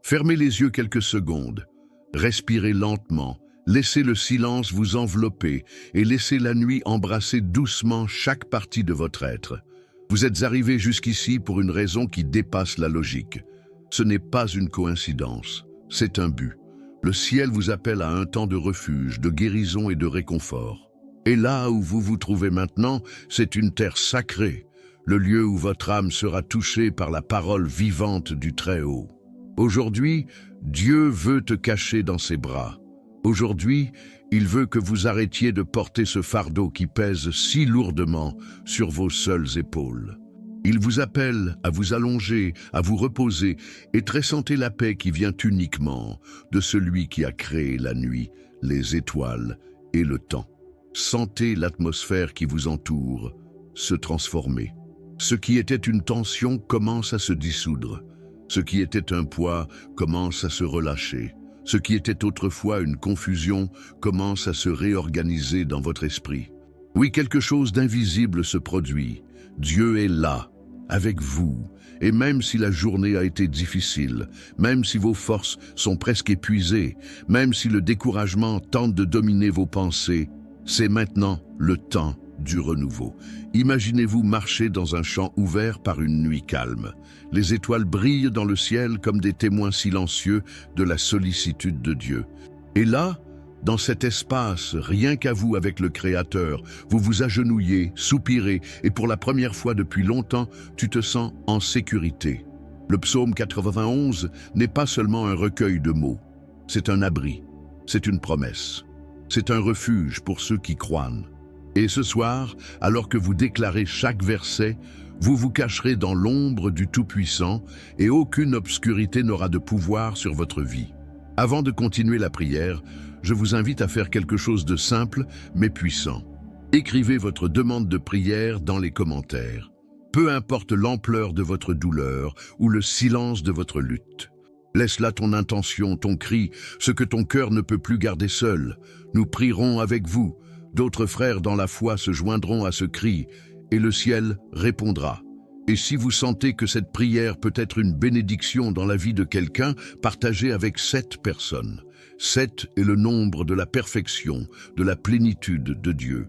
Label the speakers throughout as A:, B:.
A: Fermez les yeux quelques secondes. Respirez lentement. Laissez le silence vous envelopper et laissez la nuit embrasser doucement chaque partie de votre être. Vous êtes arrivé jusqu'ici pour une raison qui dépasse la logique. Ce n'est pas une coïncidence, c'est un but. Le ciel vous appelle à un temps de refuge, de guérison et de réconfort. Et là où vous vous trouvez maintenant, c'est une terre sacrée, le lieu où votre âme sera touchée par la parole vivante du Très-Haut. Aujourd'hui, Dieu veut te cacher dans ses bras. Aujourd'hui, il veut que vous arrêtiez de porter ce fardeau qui pèse si lourdement sur vos seules épaules. Il vous appelle à vous allonger, à vous reposer et ressentez la paix qui vient uniquement de celui qui a créé la nuit, les étoiles et le temps. Sentez l'atmosphère qui vous entoure se transformer. Ce qui était une tension commence à se dissoudre. Ce qui était un poids commence à se relâcher. Ce qui était autrefois une confusion commence à se réorganiser dans votre esprit. Oui, quelque chose d'invisible se produit. Dieu est là, avec vous. Et même si la journée a été difficile, même si vos forces sont presque épuisées, même si le découragement tente de dominer vos pensées, c'est maintenant le temps du renouveau. Imaginez-vous marcher dans un champ ouvert par une nuit calme. Les étoiles brillent dans le ciel comme des témoins silencieux de la sollicitude de Dieu. Et là, dans cet espace, rien qu'à vous avec le Créateur, vous vous agenouillez, soupirez, et pour la première fois depuis longtemps, tu te sens en sécurité. Le psaume 91 n'est pas seulement un recueil de mots, c'est un abri, c'est une promesse, c'est un refuge pour ceux qui croient. Et ce soir, alors que vous déclarez chaque verset, vous vous cacherez dans l'ombre du Tout-Puissant et aucune obscurité n'aura de pouvoir sur votre vie. Avant de continuer la prière, je vous invite à faire quelque chose de simple mais puissant. Écrivez votre demande de prière dans les commentaires. Peu importe l'ampleur de votre douleur ou le silence de votre lutte. Laisse là ton intention, ton cri, ce que ton cœur ne peut plus garder seul. Nous prierons avec vous. D'autres frères dans la foi se joindront à ce cri, et le ciel répondra. Et si vous sentez que cette prière peut être une bénédiction dans la vie de quelqu'un, partagez avec 7 personnes. 7 est le nombre de la perfection, de la plénitude de Dieu.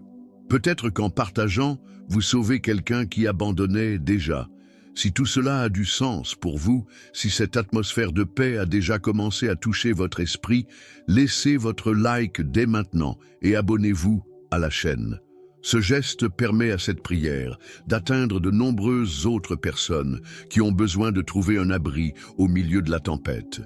A: Peut-être qu'en partageant, vous sauvez quelqu'un qui abandonnait déjà. Si tout cela a du sens pour vous, si cette atmosphère de paix a déjà commencé à toucher votre esprit, laissez votre like dès maintenant et abonnez-vous à la chaîne. Ce geste permet à cette prière d'atteindre de nombreuses autres personnes qui ont besoin de trouver un abri au milieu de la tempête.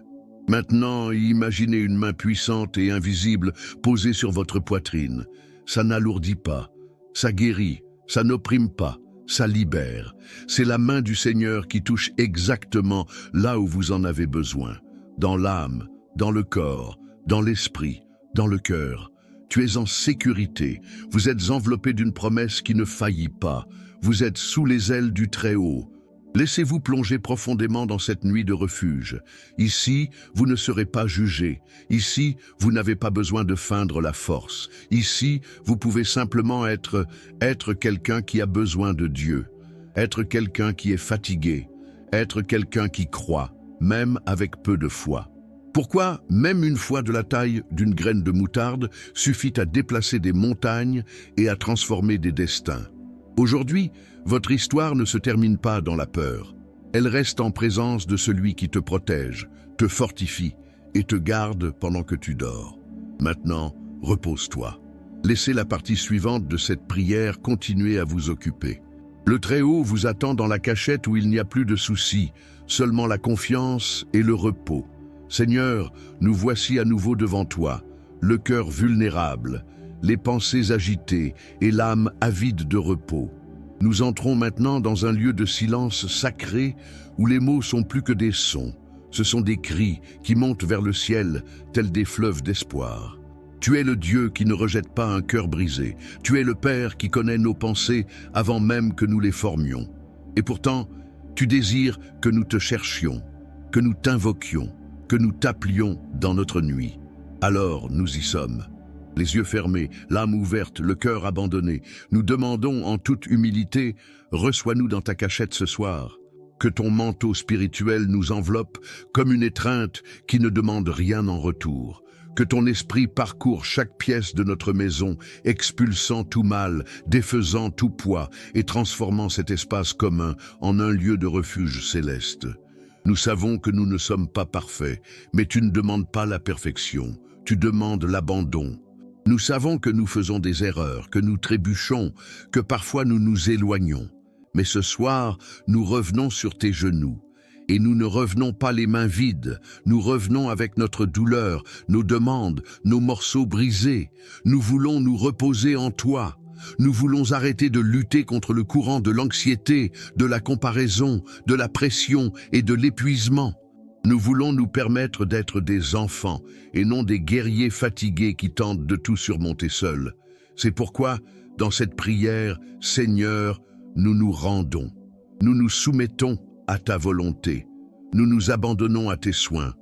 A: Maintenant, imaginez une main puissante et invisible posée sur votre poitrine. Ça n'alourdit pas, ça guérit, ça n'opprime pas, ça libère. C'est la main du Seigneur qui touche exactement là où vous en avez besoin. Dans l'âme, dans le corps, dans l'esprit, dans le cœur. Tu es en sécurité. Vous êtes enveloppé d'une promesse qui ne faillit pas. Vous êtes sous les ailes du Très-Haut. Laissez-vous plonger profondément dans cette nuit de refuge. Ici, vous ne serez pas jugé. Ici, vous n'avez pas besoin de feindre la force. Ici, vous pouvez simplement être quelqu'un qui a besoin de Dieu. Être quelqu'un qui est fatigué. Être quelqu'un qui croit, même avec peu de foi. Pourquoi même une foi de la taille d'une graine de moutarde suffit à déplacer des montagnes et à transformer des destins. Aujourd'hui, votre histoire ne se termine pas dans la peur. Elle reste en présence de celui qui te protège, te fortifie et te garde pendant que tu dors. Maintenant, repose-toi. Laissez la partie suivante de cette prière continuer à vous occuper. Le Très-Haut vous attend dans la cachette où il n'y a plus de soucis, seulement la confiance et le repos. Seigneur, nous voici à nouveau devant toi, le cœur vulnérable, les pensées agitées et l'âme avide de repos. Nous entrons maintenant dans un lieu de silence sacré où les mots sont plus que des sons. Ce sont des cris qui montent vers le ciel, tels des fleuves d'espoir. Tu es le Dieu qui ne rejette pas un cœur brisé. Tu es le Père qui connaît nos pensées avant même que nous les formions. Et pourtant, tu désires que nous te cherchions, que nous t'invoquions, que nous t'appelions dans notre nuit. Alors nous y sommes. Les yeux fermés, l'âme ouverte, le cœur abandonné. Nous demandons en toute humilité, reçois-nous dans ta cachette ce soir. Que ton manteau spirituel nous enveloppe comme une étreinte qui ne demande rien en retour. Que ton esprit parcourt chaque pièce de notre maison, expulsant tout mal, défaisant tout poids et transformant cet espace commun en un lieu de refuge céleste. Nous savons que nous ne sommes pas parfaits, mais tu ne demandes pas la perfection, tu demandes l'abandon. Nous savons que nous faisons des erreurs, que nous trébuchons, que parfois nous nous éloignons. Mais ce soir, nous revenons sur tes genoux. Et nous ne revenons pas les mains vides, nous revenons avec notre douleur, nos demandes, nos morceaux brisés. Nous voulons nous reposer en toi. Nous voulons arrêter de lutter contre le courant de l'anxiété, de la comparaison, de la pression et de l'épuisement. Nous voulons nous permettre d'être des enfants et non des guerriers fatigués qui tentent de tout surmonter seuls. C'est pourquoi, dans cette prière, Seigneur, nous nous rendons. Nous nous soumettons à ta volonté. Nous nous abandonnons à tes soins.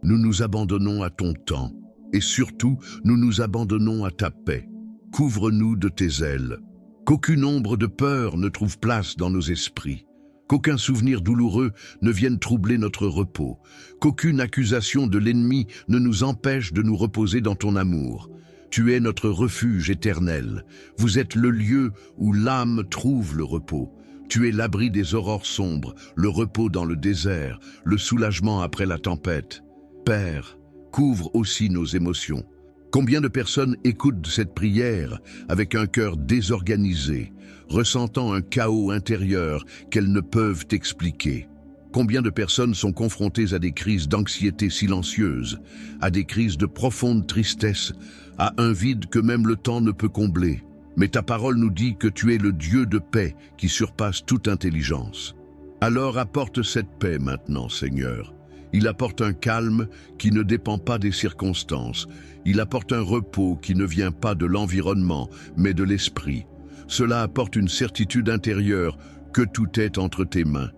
A: Nous nous abandonnons à ton temps. Et surtout, nous nous abandonnons à ta paix. Couvre-nous de tes ailes. Qu'aucune ombre de peur ne trouve place dans nos esprits. Qu'aucun souvenir douloureux ne vienne troubler notre repos. Qu'aucune accusation de l'ennemi ne nous empêche de nous reposer dans ton amour. Tu es notre refuge éternel. Vous êtes le lieu où l'âme trouve le repos. Tu es l'abri des aurores sombres, le repos dans le désert, le soulagement après la tempête. Père, couvre aussi nos émotions. Combien de personnes écoutent cette prière avec un cœur désorganisé, ressentant un chaos intérieur qu'elles ne peuvent expliquer? Combien de personnes sont confrontées à des crises d'anxiété silencieuses, à des crises de profonde tristesse, à un vide que même le temps ne peut combler? Mais ta parole nous dit que tu es le Dieu de paix qui surpasse toute intelligence. Alors apporte cette paix maintenant, Seigneur. Il apporte un calme qui ne dépend pas des circonstances. Il apporte un repos qui ne vient pas de l'environnement, mais de l'esprit. Cela apporte une certitude intérieure que tout est entre tes mains.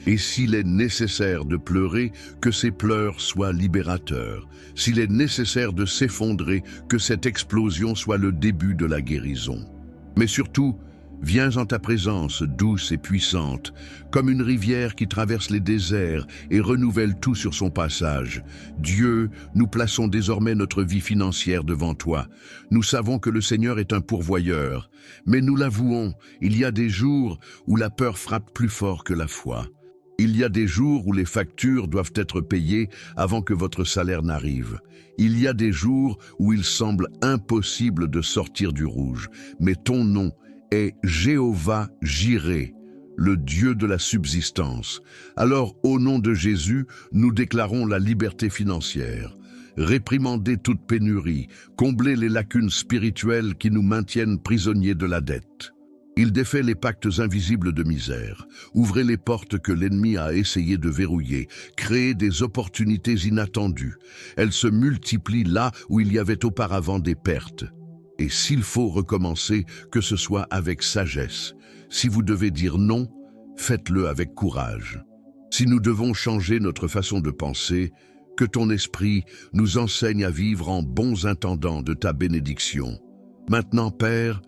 A: Et s'il est nécessaire de pleurer, que ces pleurs soient libérateurs. S'il est nécessaire de s'effondrer, que cette explosion soit le début de la guérison. Mais surtout, viens en ta présence douce et puissante, comme une rivière qui traverse les déserts et renouvelle tout sur son passage. Dieu, nous plaçons désormais notre vie financière devant toi. Nous savons que le Seigneur est un pourvoyeur, mais nous l'avouons, il y a des jours où la peur frappe plus fort que la foi. Il y a des jours où les factures doivent être payées avant que votre salaire n'arrive. Il y a des jours où il semble impossible de sortir du rouge, mais ton nom est Jéhovah Jireh, le Dieu de la subsistance. Alors, au nom de Jésus, nous déclarons la liberté financière. Réprimandez toute pénurie, comblez les lacunes spirituelles qui nous maintiennent prisonniers de la dette. Il défait les pactes invisibles de misère. Ouvrez les portes que l'ennemi a essayé de verrouiller. Créez des opportunités inattendues. Elles se multiplient là où il y avait auparavant des pertes. Et s'il faut recommencer, que ce soit avec sagesse. Si vous devez dire non, faites-le avec courage. Si nous devons changer notre façon de penser, que ton esprit nous enseigne à vivre en bons intendants de ta bénédiction. Maintenant, Père,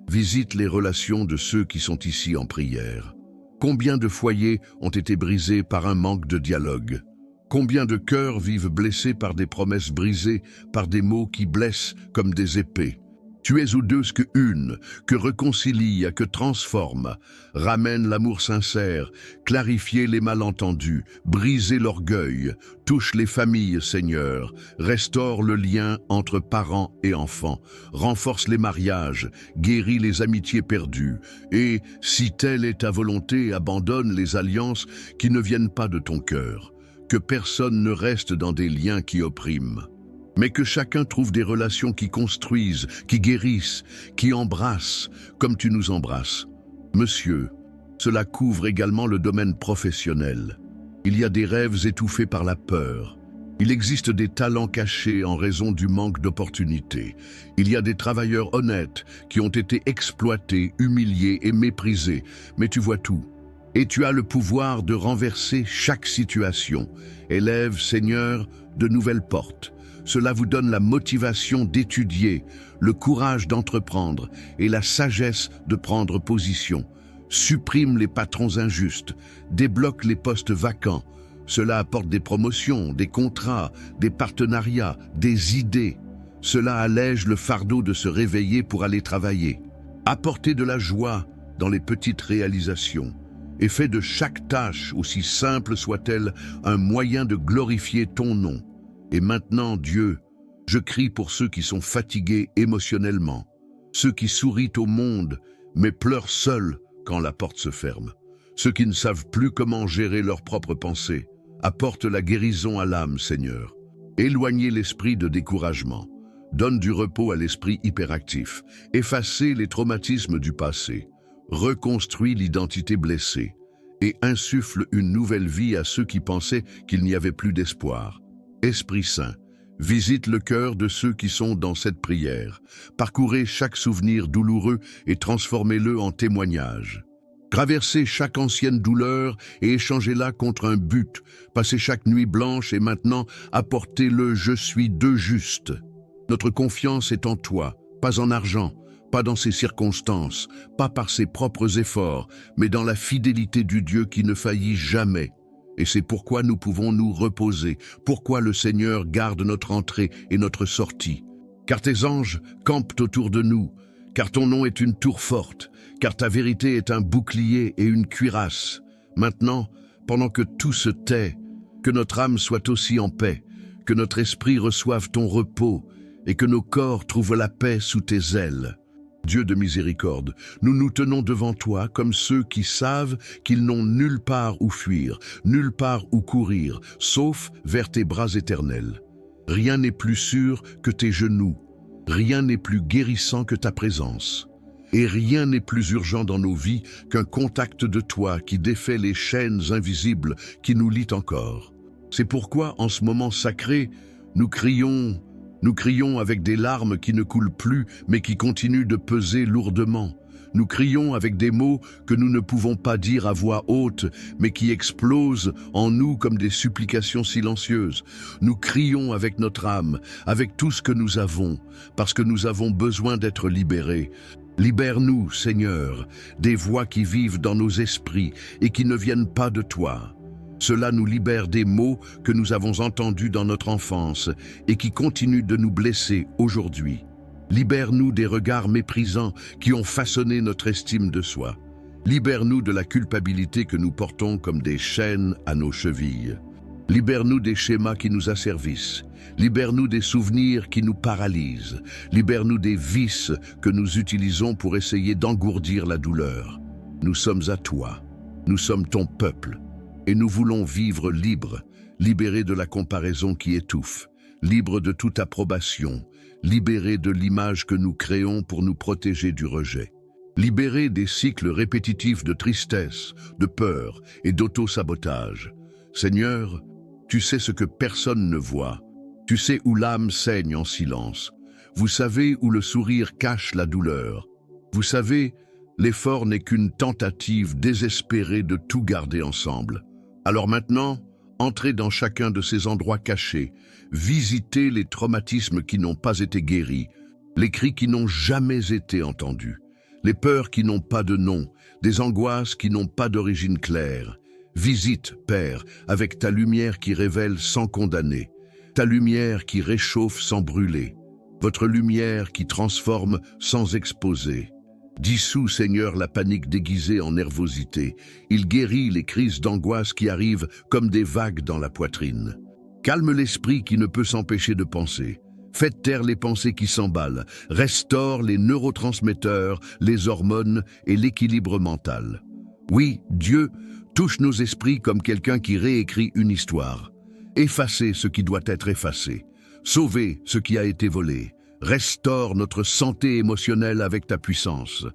A: visite les relations de ceux qui sont ici en prière. Combien de foyers ont été brisés par un manque de dialogue? Combien de cœurs vivent blessés par des promesses brisées, par des mots qui blessent comme des épées? Tu es oudeuse que une, que réconcilie, que transforme, ramène l'amour sincère, clarifie les malentendus, brise l'orgueil, touche les familles, Seigneur, restaure le lien entre parents et enfants, renforce les mariages, guérit les amitiés perdues, et, si telle est ta volonté, abandonne les alliances qui ne viennent pas de ton cœur, que personne ne reste dans des liens qui oppriment. Mais que chacun trouve des relations qui construisent, qui guérissent, qui embrassent, comme tu nous embrasses. Monsieur, cela couvre également le domaine professionnel. Il y a des rêves étouffés par la peur. Il existe des talents cachés en raison du manque d'opportunités. Il y a des travailleurs honnêtes qui ont été exploités, humiliés et méprisés. Mais tu vois tout. Et tu as le pouvoir de renverser chaque situation. Élève, Seigneur, de nouvelles portes. Cela vous donne la motivation d'étudier, le courage d'entreprendre et la sagesse de prendre position. supprime les patrons injustes, débloque les postes vacants. Cela apporte des promotions, des contrats, des partenariats, des idées. Cela allège le fardeau de se réveiller pour aller travailler. Apportez de la joie dans les petites réalisations et fais de chaque tâche, aussi simple soit-elle, un moyen de glorifier ton nom. Et maintenant, Dieu, je crie pour ceux qui sont fatigués émotionnellement, ceux qui sourient au monde, mais pleurent seuls quand la porte se ferme, ceux qui ne savent plus comment gérer leurs propres pensées. Apporte la guérison à l'âme, Seigneur. Éloignez l'esprit de découragement. Donne du repos à l'esprit hyperactif. Effacez les traumatismes du passé. Reconstruis l'identité blessée. Et insuffle une nouvelle vie à ceux qui pensaient qu'il n'y avait plus d'espoir. Esprit Saint, visite le cœur de ceux qui sont dans cette prière. Parcourez chaque souvenir douloureux et transformez-le en témoignage. Traversez chaque ancienne douleur et échangez-la contre un but. Passez chaque nuit blanche et maintenant apportez-le « Je suis de juste ». Notre confiance est en toi, pas en argent, pas dans ses circonstances, pas par ses propres efforts, mais dans la fidélité du Dieu qui ne faillit jamais. Et c'est pourquoi nous pouvons nous reposer, pourquoi le Seigneur garde notre entrée et notre sortie. Car tes anges campent autour de nous, car ton nom est une tour forte, car ta vérité est un bouclier et une cuirasse. Maintenant, pendant que tout se tait, que notre âme soit aussi en paix, que notre esprit reçoive ton repos, et que nos corps trouvent la paix sous tes ailes. Dieu de miséricorde, nous nous tenons devant toi comme ceux qui savent qu'ils n'ont nulle part où fuir, nulle part où courir, sauf vers tes bras éternels. Rien n'est plus sûr que tes genoux, rien n'est plus guérissant que ta présence. Et rien n'est plus urgent dans nos vies qu'un contact de toi qui défait les chaînes invisibles qui nous lient encore. C'est pourquoi, en ce moment sacré, nous crions avec des larmes qui ne coulent plus, mais qui continuent de peser lourdement. Nous crions avec des mots que nous ne pouvons pas dire à voix haute, mais qui explosent en nous comme des supplications silencieuses. Nous crions avec notre âme, avec tout ce que nous avons, parce que nous avons besoin d'être libérés. Libère-nous, Seigneur, des voix qui vivent dans nos esprits et qui ne viennent pas de toi. Cela nous libère des maux que nous avons entendus dans notre enfance et qui continuent de nous blesser aujourd'hui. Libère-nous des regards méprisants qui ont façonné notre estime de soi. Libère-nous de la culpabilité que nous portons comme des chaînes à nos chevilles. Libère-nous des schémas qui nous asservissent. Libère-nous des souvenirs qui nous paralysent. Libère-nous des vices que nous utilisons pour essayer d'engourdir la douleur. Nous sommes à toi. Nous sommes ton peuple. Et nous voulons vivre libres, libérés de la comparaison qui étouffe, libres de toute approbation, libérés de l'image que nous créons pour nous protéger du rejet, libérés des cycles répétitifs de tristesse, de peur et d'auto-sabotage. Seigneur, tu sais ce que personne ne voit. Tu sais où l'âme saigne en silence. Vous savez où le sourire cache la douleur. Vous savez, l'effort n'est qu'une tentative désespérée de tout garder ensemble. Alors maintenant, entrez dans chacun de ces endroits cachés, visitez les traumatismes qui n'ont pas été guéris, les cris qui n'ont jamais été entendus, les peurs qui n'ont pas de nom, des angoisses qui n'ont pas d'origine claire. Visite, Père, avec ta lumière qui révèle sans condamner, ta lumière qui réchauffe sans brûler, votre lumière qui transforme sans exposer. Dissout, Seigneur, la panique déguisée en nervosité. Il guérit les crises d'angoisse qui arrivent comme des vagues dans la poitrine. Calme l'esprit qui ne peut s'empêcher de penser. Faites taire les pensées qui s'emballent. Restaure les neurotransmetteurs, les hormones et l'équilibre mental. Oui, Dieu touche nos esprits comme quelqu'un qui réécrit une histoire. Effacez ce qui doit être effacé. Sauvez ce qui a été volé. Restaure notre santé émotionnelle avec ta puissance.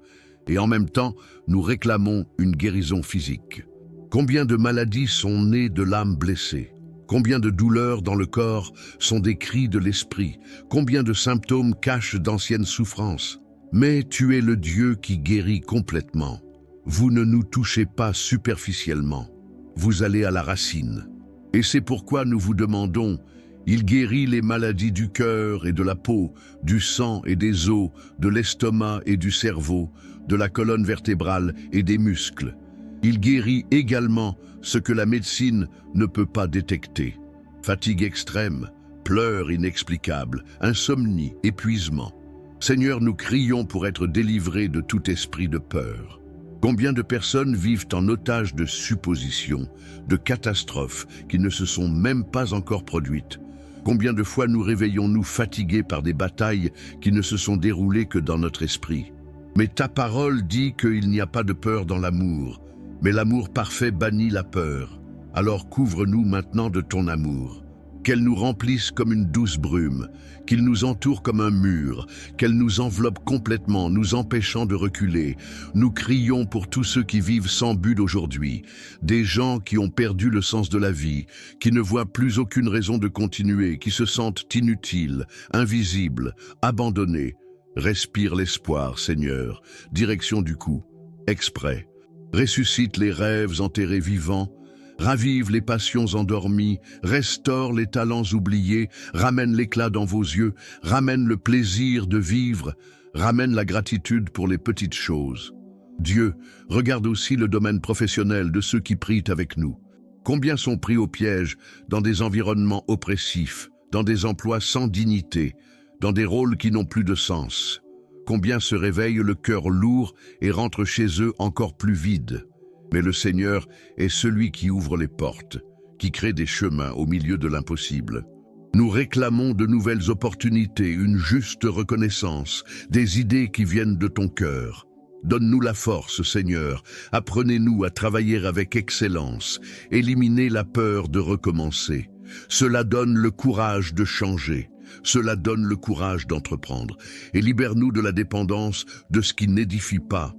A: Et en même temps, nous réclamons une guérison physique. Combien de maladies sont nées de l'âme blessée? Combien de douleurs dans le corps sont des cris de l'esprit? Combien de symptômes cachent d'anciennes souffrances? Mais tu es le Dieu qui guérit complètement. Vous ne nous touchez pas superficiellement. Vous allez à la racine. Et c'est pourquoi nous vous demandons: il guérit les maladies du cœur et de la peau, du sang et des os, de l'estomac et du cerveau, de la colonne vertébrale et des muscles. Il guérit également ce que la médecine ne peut pas détecter. Fatigue extrême, pleurs inexplicables, insomnie, épuisement. Seigneur, nous crions pour être délivrés de tout esprit de peur. Combien de personnes vivent en otage de suppositions, de catastrophes qui ne se sont même pas encore produites? Combien de fois nous réveillons-nous fatigués par des batailles qui ne se sont déroulées que dans notre esprit? Mais ta parole dit qu'il n'y a pas de peur dans l'amour, mais l'amour parfait bannit la peur. Alors couvre-nous maintenant de ton amour. Qu'elle nous remplisse comme une douce brume, qu'il nous entoure comme un mur, qu'elle nous enveloppe complètement, nous empêchant de reculer. Nous crions pour tous ceux qui vivent sans but aujourd'hui, des gens qui ont perdu le sens de la vie, qui ne voient plus aucune raison de continuer, qui se sentent inutiles, invisibles, abandonnés. Respire l'espoir, Seigneur, direction du cou, exprès. Ressuscite les rêves enterrés vivants, ravive les passions endormies, restaure les talents oubliés, ramène l'éclat dans vos yeux, ramène le plaisir de vivre, ramène la gratitude pour les petites choses. Dieu, regarde aussi le domaine professionnel de ceux qui prient avec nous. Combien sont pris au piège dans des environnements oppressifs, dans des emplois sans dignité, dans des rôles qui n'ont plus de sens? Combien se réveillent le cœur lourd et rentrent chez eux encore plus vides? Mais le Seigneur est celui qui ouvre les portes, qui crée des chemins au milieu de l'impossible. Nous réclamons de nouvelles opportunités, une juste reconnaissance, des idées qui viennent de ton cœur. Donne-nous la force, Seigneur. Apprenez-nous à travailler avec excellence. Éliminez la peur de recommencer. Cela donne le courage de changer. Cela donne le courage d'entreprendre. Et libère-nous de la dépendance de ce qui n'édifie pas.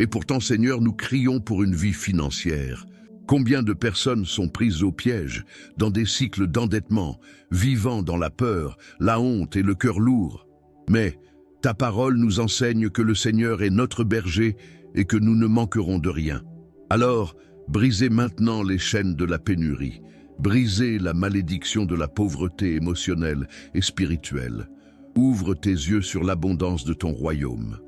A: Et pourtant, Seigneur, nous crions pour une vie financière. Combien de personnes sont prises au piège, dans des cycles d'endettement, vivant dans la peur, la honte et le cœur lourd? Mais ta parole nous enseigne que le Seigneur est notre berger et que nous ne manquerons de rien. Alors, brisez maintenant les chaînes de la pénurie, brisez la malédiction de la pauvreté émotionnelle et spirituelle. Ouvre tes yeux sur l'abondance de ton royaume.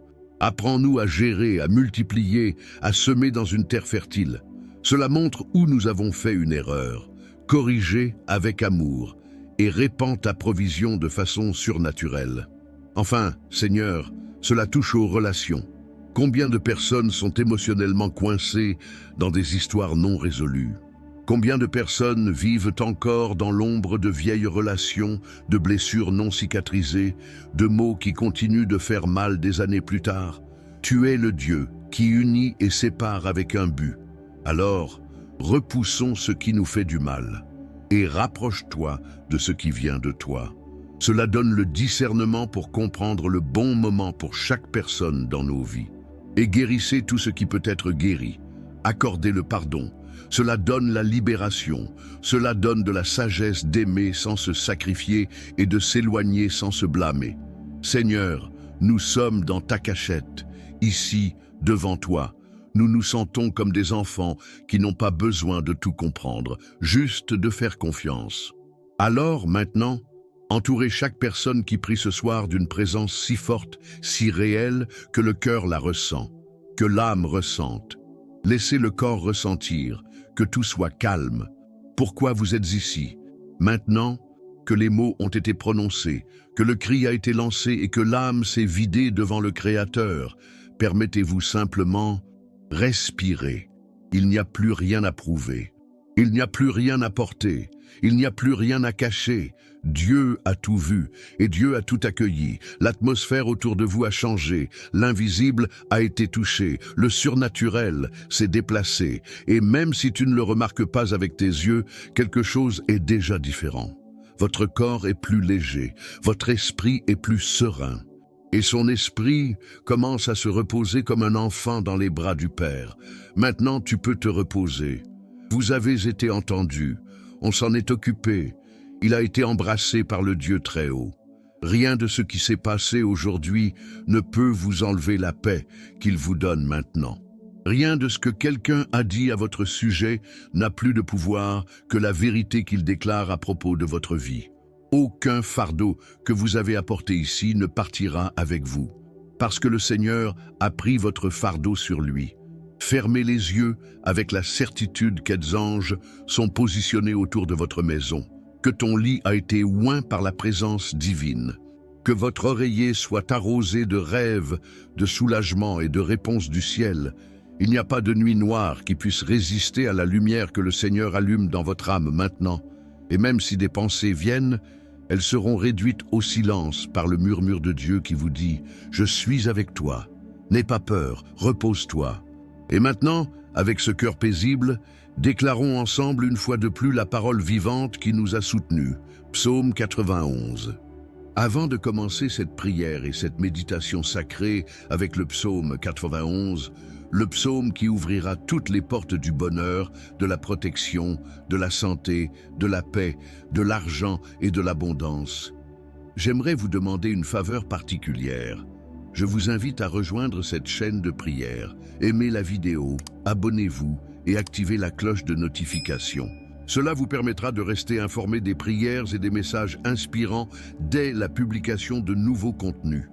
A: Apprends-nous à gérer, à multiplier, à semer dans une terre fertile. Cela montre où nous avons fait une erreur. Corrigez avec amour et répands ta provision de façon surnaturelle. Enfin, Seigneur, cela touche aux relations. Combien de personnes sont émotionnellement coincées dans des histoires non résolues? Combien de personnes vivent encore dans l'ombre de vieilles relations, de blessures non cicatrisées, de maux qui continuent de faire mal des années plus tard? Tu es le Dieu qui unit et sépare avec un but. Alors, repoussons ce qui nous fait du mal et rapproche-toi de ce qui vient de toi. Cela donne le discernement pour comprendre le bon moment pour chaque personne dans nos vies. Et guérissez tout ce qui peut être guéri. Accordez le pardon. Cela donne la libération, cela donne de la sagesse d'aimer sans se sacrifier et de s'éloigner sans se blâmer. Seigneur, nous sommes dans ta cachette, ici, devant toi. Nous nous sentons comme des enfants qui n'ont pas besoin de tout comprendre, juste de faire confiance. Alors, maintenant, entourez chaque personne qui prie ce soir d'une présence si forte, si réelle, que le cœur la ressent, que l'âme ressente. Laissez le corps ressentir, que tout soit calme. Pourquoi vous êtes ici? Maintenant que les mots ont été prononcés, que le cri a été lancé et que l'âme s'est vidée devant le Créateur, permettez-vous simplement respirer. Il n'y a plus rien à prouver. Il n'y a plus rien à porter. Il n'y a plus rien à cacher. Dieu a tout vu et Dieu a tout accueilli. L'atmosphère autour de vous a changé. L'invisible a été touché. Le surnaturel s'est déplacé. Et même si tu ne le remarques pas avec tes yeux, quelque chose est déjà différent. Votre corps est plus léger. Votre esprit est plus serein. Et son esprit commence à se reposer comme un enfant dans les bras du Père. Maintenant, tu peux te reposer. Vous avez été entendu. On s'en est occupé. Il a été embrassé par le Dieu très haut. Rien de ce qui s'est passé aujourd'hui ne peut vous enlever la paix qu'il vous donne maintenant. Rien de ce que quelqu'un a dit à votre sujet n'a plus de pouvoir que la vérité qu'il déclare à propos de votre vie. Aucun fardeau que vous avez apporté ici ne partira avec vous. parce que le Seigneur a pris votre fardeau sur lui. Fermez les yeux avec la certitude qu'des anges sont positionnés autour de votre maison, que ton lit a été oint par la présence divine, que votre oreiller soit arrosé de rêves, de soulagement et de réponses du ciel. Il n'y a pas de nuit noire qui puisse résister à la lumière que le Seigneur allume dans votre âme maintenant. Et même si des pensées viennent, elles seront réduites au silence par le murmure de Dieu qui vous dit « Je suis avec toi, n'aie pas peur, repose-toi ». Et maintenant, avec ce cœur paisible, déclarons ensemble une fois de plus la parole vivante qui nous a soutenus. Psaume 91. Avant de commencer cette prière et cette méditation sacrée avec le psaume 91, le psaume qui ouvrira toutes les portes du bonheur, de la protection, de la santé, de la paix, de l'argent et de l'abondance, j'aimerais vous demander une faveur particulière. Je vous invite à rejoindre cette chaîne de prière, aimez la vidéo, abonnez-vous et activez la cloche de notification. Cela vous permettra de rester informé des prières et des messages inspirants dès la publication de nouveaux contenus.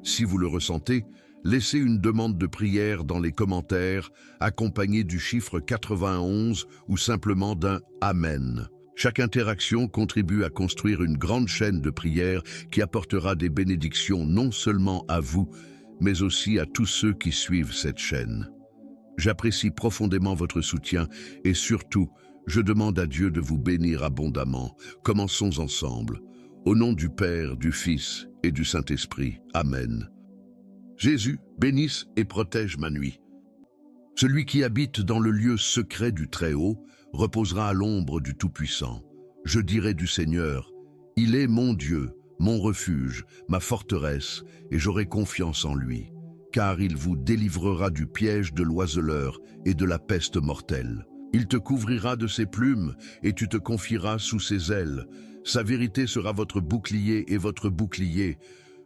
A: Si vous le ressentez, laissez une demande de prière dans les commentaires, accompagnée du chiffre 91 ou simplement d'un « Amen ». Chaque interaction contribue à construire une grande chaîne de prières qui apportera des bénédictions non seulement à vous, mais aussi à tous ceux qui suivent cette chaîne. J'apprécie profondément votre soutien et surtout, je demande à Dieu de vous bénir abondamment. Commençons ensemble. Au nom du Père, du Fils et du Saint-Esprit. Amen. Jésus, bénisse et protège ma nuit. Celui qui habite dans le lieu secret du Très-Haut reposera à l'ombre du Tout-Puissant. Je dirai du Seigneur, il est mon Dieu, mon refuge, ma forteresse, et j'aurai confiance en lui, car il vous délivrera du piège de l'oiseleur et de la peste mortelle. Il te couvrira de ses plumes et tu te confieras sous ses ailes. Sa vérité sera votre bouclier et votre bouclier.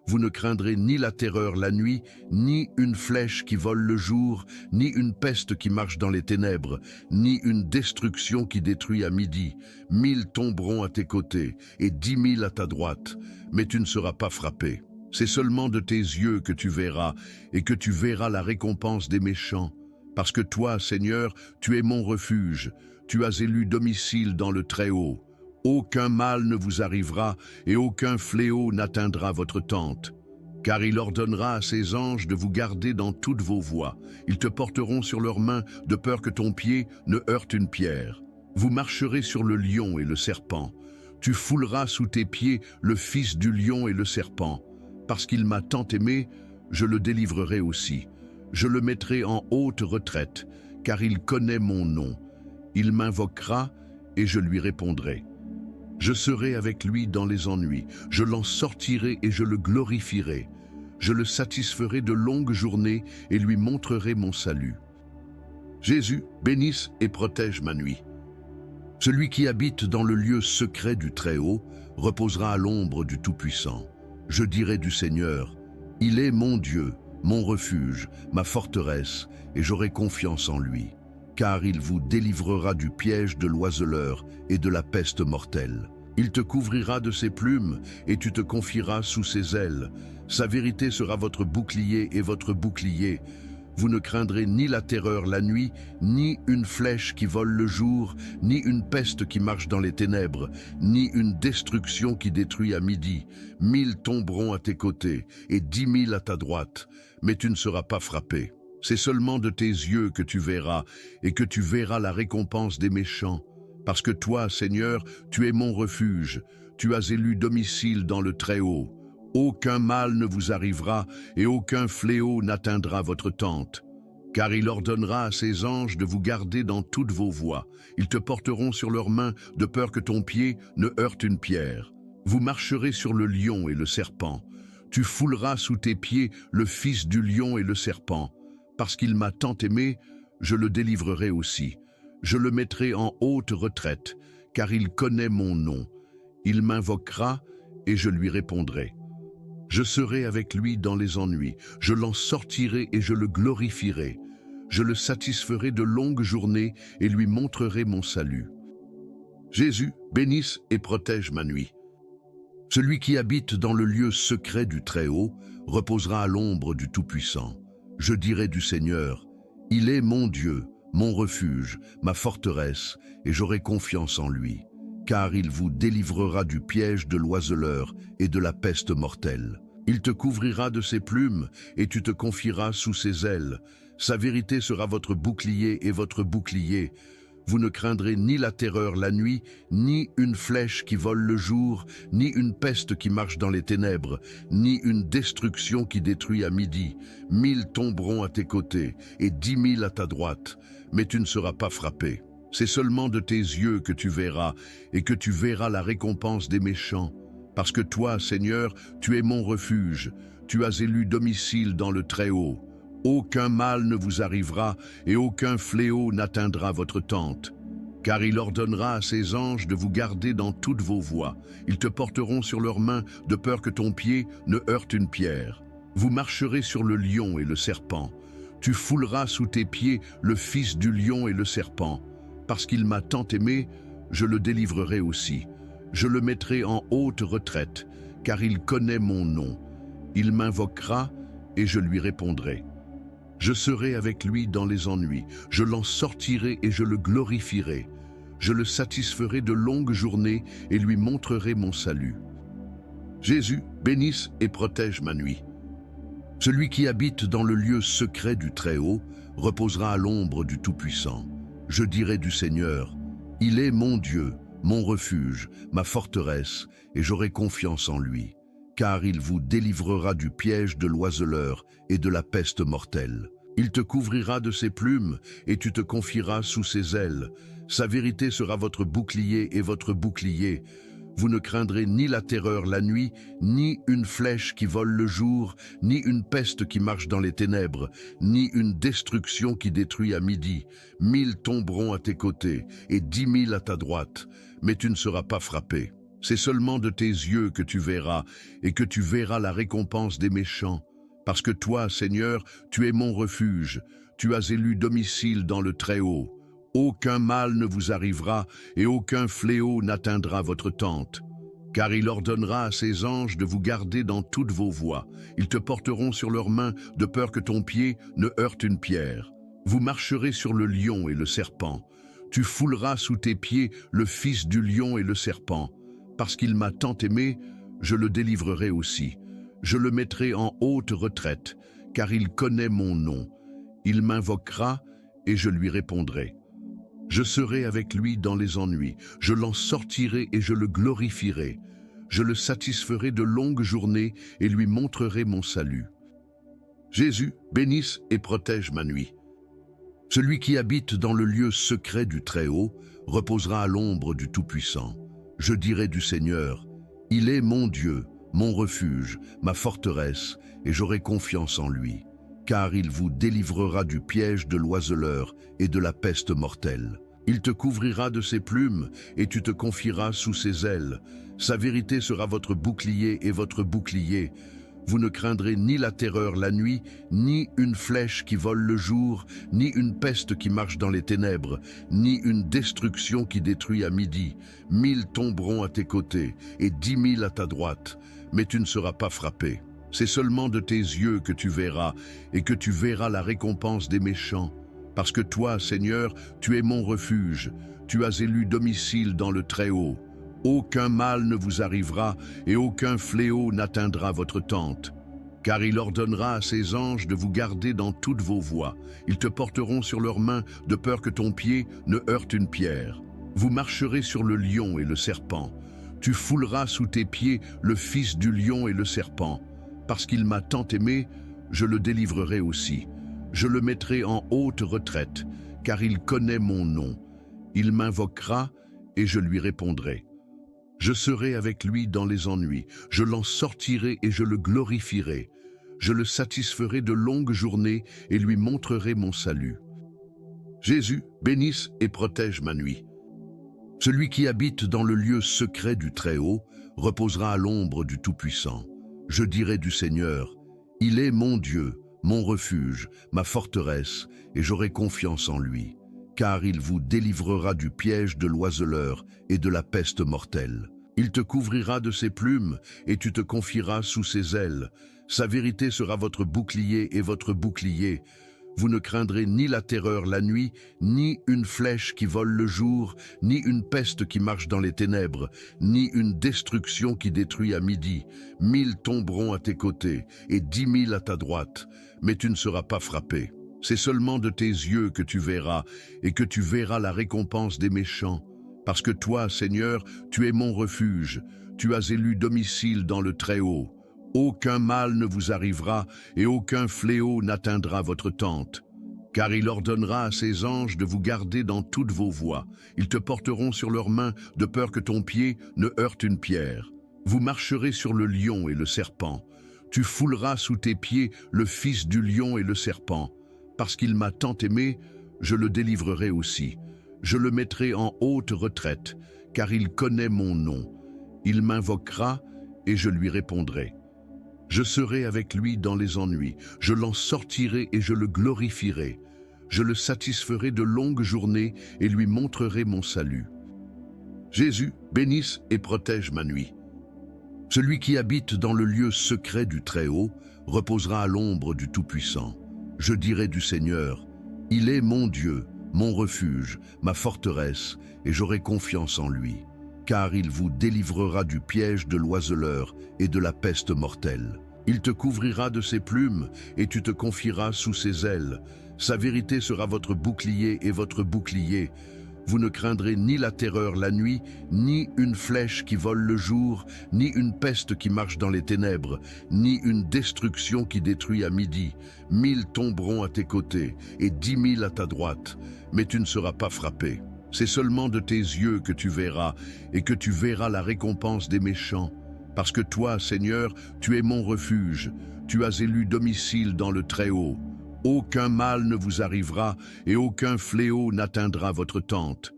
A: Vous ne craindrez ni la terreur la nuit, ni une flèche qui vole le jour, ni une peste qui marche dans les ténèbres, ni une destruction qui détruit à midi. 1000 tomberont à tes côtés et 10 000 à ta droite, mais tu ne seras pas frappé. C'est seulement de tes yeux que tu verras et que tu verras la récompense des méchants. Parce que toi, Seigneur, tu es mon refuge, tu as élu domicile dans le Très-Haut. Aucun mal ne vous arrivera et aucun fléau n'atteindra votre tente. Car il ordonnera à ses anges de vous garder dans toutes vos voies. Ils te porteront sur leurs mains de peur que ton pied ne heurte une pierre. Vous marcherez sur le lion et le serpent. Tu fouleras sous tes pieds le fils du lion et le serpent. Parce qu'il m'a tant aimé, je le délivrerai aussi. Je le mettrai en haute retraite, car il connaît mon nom. Il m'invoquera et je lui répondrai. Je serai avec lui dans les ennuis, je l'en sortirai et je le glorifierai. Je le satisferai de longues journées et lui montrerai mon salut. Jésus, bénisse et protège ma nuit. Celui qui habite dans le lieu secret du Très-Haut reposera à l'ombre du Tout-Puissant. Je dirai du Seigneur, il est mon Dieu, mon refuge, ma forteresse, et j'aurai confiance en lui. Car il vous délivrera du piège de l'oiseleur et de la peste mortelle. Il te couvrira de ses plumes et tu te confieras sous ses ailes. Sa vérité sera votre bouclier et votre bouclier. Vous ne craindrez ni la terreur la nuit, ni une flèche qui vole le jour, ni une peste qui marche dans les ténèbres, ni une destruction qui détruit à midi. 1000 tomberont à tes côtés et 10 000 à ta droite, mais tu ne seras pas frappé. C'est seulement de tes yeux que tu verras, et que tu verras la récompense des méchants. Parce que toi, Seigneur, tu es mon refuge, tu as élu domicile dans le Très-Haut. Aucun mal ne vous arrivera, et aucun fléau n'atteindra votre tente. Car il ordonnera à ses anges de vous garder dans toutes vos voies. Ils te porteront sur leurs mains, de peur que ton pied ne heurte une pierre. Vous marcherez sur le lion et le serpent. Tu fouleras sous tes pieds le fils du lion et le serpent. Parce qu'il m'a tant aimé, je le délivrerai aussi. Je le mettrai en haute retraite, car il connaît mon nom. Il m'invoquera et je lui répondrai. Je serai avec lui dans les ennuis, je l'en sortirai et je le glorifierai. Je le satisferai de longues journées et lui montrerai mon salut. Jésus, bénisse et protège ma nuit. Celui qui habite dans le lieu secret du Très-Haut reposera à l'ombre du Tout-Puissant. Je dirai du Seigneur, il est mon Dieu, mon refuge, ma forteresse, et j'aurai confiance en lui, car il vous délivrera du piège de l'oiseleur et de la peste mortelle. Il te couvrira de ses plumes, et tu te confieras sous ses ailes. Sa vérité sera votre bouclier et votre bouclier. Vous ne craindrez ni la terreur la nuit, ni une flèche qui vole le jour, ni une peste qui marche dans les ténèbres, ni une destruction qui détruit à midi. 1000 tomberont à tes côtés, et 10 000 à ta droite, mais tu ne seras pas frappé. C'est seulement de tes yeux que tu verras, et que tu verras la récompense des méchants. Parce que toi, Seigneur, tu es mon refuge, tu as élu domicile dans le Très-Haut. Aucun mal ne vous arrivera et aucun fléau n'atteindra votre tente. Car il ordonnera à ses anges de vous garder dans toutes vos voies. Ils te porteront sur leurs mains de peur que ton pied ne heurte une pierre. Vous marcherez sur le lion et le serpent. Tu fouleras sous tes pieds le fils du lion et le serpent. Parce qu'il m'a tant aimé, je le délivrerai aussi. Je le mettrai en haute retraite, car il connaît mon nom. Il m'invoquera et je lui répondrai. Je serai avec lui dans les ennuis, je l'en sortirai et je le glorifierai. Je le satisferai de longues journées et lui montrerai mon salut. Jésus, bénisse et protège ma nuit. Celui qui habite dans le lieu secret du Très-Haut reposera à l'ombre du Tout-Puissant. Je dirai du Seigneur, il est mon Dieu, mon refuge, ma forteresse, et j'aurai confiance en lui. Car il vous délivrera du piège de l'oiseleur et de la peste mortelle. Il te couvrira de ses plumes, et tu te confieras sous ses ailes. Sa vérité sera votre bouclier et votre bouclier. Vous ne craindrez ni la terreur la nuit, ni une flèche qui vole le jour, ni une peste qui marche dans les ténèbres, ni une destruction qui détruit à midi. 1000 tomberont à tes côtés, et 10 000 à ta droite, mais tu ne seras pas frappé. C'est seulement de tes yeux que tu verras, et que tu verras la récompense des méchants. Parce que toi, Seigneur, tu es mon refuge, tu as élu domicile dans le Très-Haut. Aucun mal ne vous arrivera, et aucun fléau n'atteindra votre tente. Car il ordonnera à ses anges de vous garder dans toutes vos voies. Ils te porteront sur leurs mains, de peur que ton pied ne heurte une pierre. Vous marcherez sur le lion et le serpent. Tu fouleras sous tes pieds le fils du lion et le serpent. Parce qu'il m'a tant aimé, je le délivrerai aussi. Je le mettrai en haute retraite, car il connaît mon nom. Il m'invoquera et je lui répondrai. Je serai avec lui dans les ennuis, je l'en sortirai et je le glorifierai. Je le satisferai de longues journées et lui montrerai mon salut. Jésus, bénisse et protège ma nuit. Celui qui habite dans le lieu secret du Très-Haut reposera à l'ombre du Tout-Puissant. Je dirai du Seigneur, il est mon Dieu, mon refuge, ma forteresse, et j'aurai confiance en lui. Car il vous délivrera du piège de l'oiseleur et de la peste mortelle. Il te couvrira de ses plumes, et tu te confieras sous ses ailes. Sa vérité sera votre bouclier et votre bouclier. Vous ne craindrez ni la terreur la nuit, ni une flèche qui vole le jour, ni une peste qui marche dans les ténèbres, ni une destruction qui détruit à midi. 1000 tomberont à tes côtés, et 10 000 à ta droite, mais tu ne seras pas frappé. C'est seulement de tes yeux que tu verras, et que tu verras la récompense des méchants. Parce que toi, Seigneur, tu es mon refuge, tu as élu domicile dans le Très-Haut. Aucun mal ne vous arrivera, et aucun fléau n'atteindra votre tente. Car il ordonnera à ses anges de vous garder dans toutes vos voies. Ils te porteront sur leurs mains, de peur que ton pied ne heurte une pierre. Vous marcherez sur le lion et le serpent. Tu fouleras sous tes pieds le fils du lion et le serpent. Parce qu'il m'a tant aimé, je le délivrerai aussi. Je le mettrai en haute retraite, car il connaît mon nom. Il m'invoquera et je lui répondrai. Je serai avec lui dans les ennuis, je l'en sortirai et je le glorifierai. Je le satisferai de longues journées et lui montrerai mon salut. Jésus, bénisse et protège ma nuit. Celui qui habite dans le lieu secret du Très-Haut reposera à l'ombre du Tout-Puissant. Je dirai du Seigneur, il est mon Dieu, mon refuge, ma forteresse, et j'aurai confiance en lui. Car il vous délivrera du piège de l'oiseleur et de la peste mortelle. Il te couvrira de ses plumes, et tu te confieras sous ses ailes. Sa vérité sera votre bouclier et votre bouclier. Vous ne craindrez ni la terreur la nuit, ni une flèche qui vole le jour, ni une peste qui marche dans les ténèbres, ni une destruction qui détruit à midi. 1000 tomberont à tes côtés, et 10 000 à ta droite, mais tu ne seras pas frappé. C'est seulement de tes yeux que tu verras, et que tu verras la récompense des méchants. Parce que toi, Seigneur, tu es mon refuge, tu as élu domicile dans le Très-Haut. Aucun mal ne vous arrivera et aucun fléau n'atteindra votre tente. Car il ordonnera à ses anges de vous garder dans toutes vos voies. Ils te porteront sur leurs mains de peur que ton pied ne heurte une pierre. Vous marcherez sur le lion et le serpent. Tu fouleras sous tes pieds le fils du lion et le serpent. Parce qu'il m'a tant aimé, je le délivrerai aussi. Je le mettrai en haute retraite, car il connaît mon nom. Il m'invoquera et je lui répondrai. Je serai avec lui dans les ennuis, je l'en sortirai et je le glorifierai. Je le satisferai de longues journées et lui montrerai mon salut. Jésus, bénisse et protège ma nuit. Celui qui habite dans le lieu secret du Très-Haut reposera à l'ombre du Tout-Puissant. Je dirai du Seigneur, il est mon Dieu, mon refuge, ma forteresse, et j'aurai confiance en lui. Car il vous délivrera du piège de l'oiseleur et de la peste mortelle. Il te couvrira de ses plumes, et tu te confieras sous ses ailes. Sa vérité sera votre bouclier et votre bouclier. Vous ne craindrez ni la terreur la nuit, ni une flèche qui vole le jour, ni une peste qui marche dans les ténèbres, ni une destruction qui détruit à midi. 1000 tomberont à tes côtés, et 10 000 à ta droite, mais tu ne seras pas frappé. C'est seulement de tes yeux que tu verras, et que tu verras la récompense des méchants. Parce que toi, Seigneur, tu es mon refuge, tu as élu domicile dans le Très-Haut. Aucun mal ne vous arrivera, et aucun fléau n'atteindra votre tente.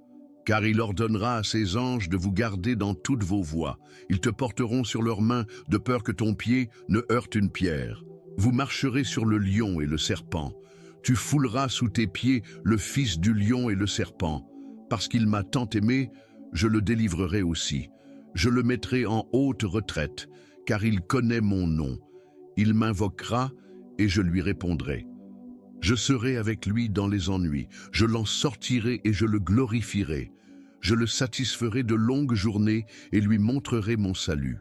A: Car il ordonnera à ses anges de vous garder dans toutes vos voies. Ils te porteront sur leurs mains, de peur que ton pied ne heurte une pierre. Vous marcherez sur le lion et le serpent. Tu fouleras sous tes pieds le fils du lion et le serpent. Parce qu'il m'a tant aimé, je le délivrerai aussi. Je le mettrai en haute retraite, car il connaît mon nom. Il m'invoquera et je lui répondrai. Je serai avec lui dans les ennuis, je l'en sortirai et je le glorifierai. Je le satisferai de longues journées et lui montrerai mon salut.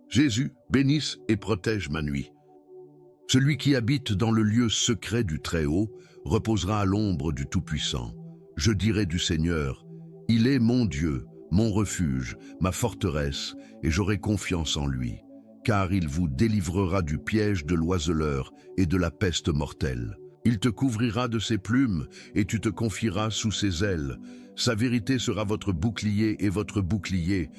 A: Jésus, bénisse et protège ma nuit. Celui qui habite dans le lieu secret du Très-Haut reposera à l'ombre du Tout-Puissant. Je dirai du Seigneur, il est mon Dieu, mon refuge, ma forteresse, et j'aurai confiance en lui. Car il vous délivrera du piège de l'oiseleur et de la peste mortelle. Il te couvrira de ses plumes, et tu te confieras sous ses ailes. Sa vérité sera votre bouclier et votre bouclier.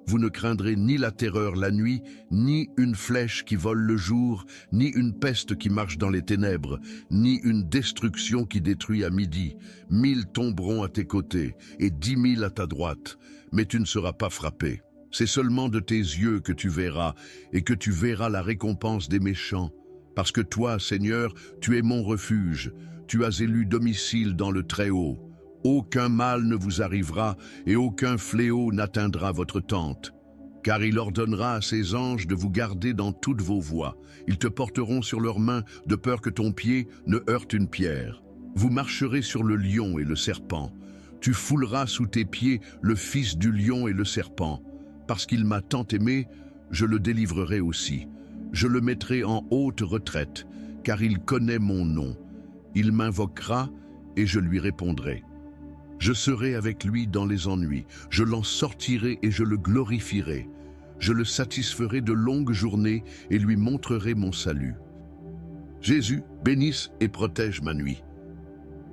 A: Vous ne craindrez ni la terreur la nuit, ni une flèche qui vole le jour, ni une peste qui marche dans les ténèbres, ni une destruction qui détruit à midi. 1000 tomberont à tes côtés, et 10 000 à ta droite, mais tu ne seras pas frappé. C'est seulement de tes yeux que tu verras, et que tu verras la récompense des méchants. Parce que toi, Seigneur, tu es mon refuge, tu as élu domicile dans le Très-Haut. Aucun mal ne vous arrivera, et aucun fléau n'atteindra votre tente. Car il ordonnera à ses anges de vous garder dans toutes vos voies. Ils te porteront sur leurs mains, de peur que ton pied ne heurte une pierre. Vous marcherez sur le lion et le serpent. Tu fouleras sous tes pieds le fils du lion et le serpent. Parce qu'il m'a tant aimé, je le délivrerai aussi. Je le mettrai en haute retraite, car il connaît mon nom. Il m'invoquera et je lui répondrai. Je serai avec lui dans les ennuis, je l'en sortirai et je le glorifierai. Je le satisferai de longues journées et lui montrerai mon salut. Jésus, bénisse et protège ma nuit.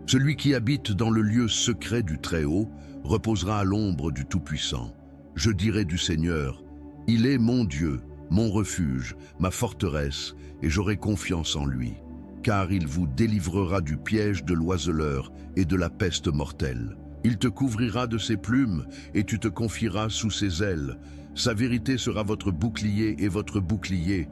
A: Celui qui habite dans le lieu secret du Très-Haut reposera à l'ombre du Tout-Puissant. Je dirai du Seigneur, il est mon Dieu, mon refuge, ma forteresse, et j'aurai confiance en lui. Car il vous délivrera du piège de l'oiseleur et de la peste mortelle. Il te couvrira de ses plumes, et tu te confieras sous ses ailes. Sa vérité sera votre bouclier et votre bouclier.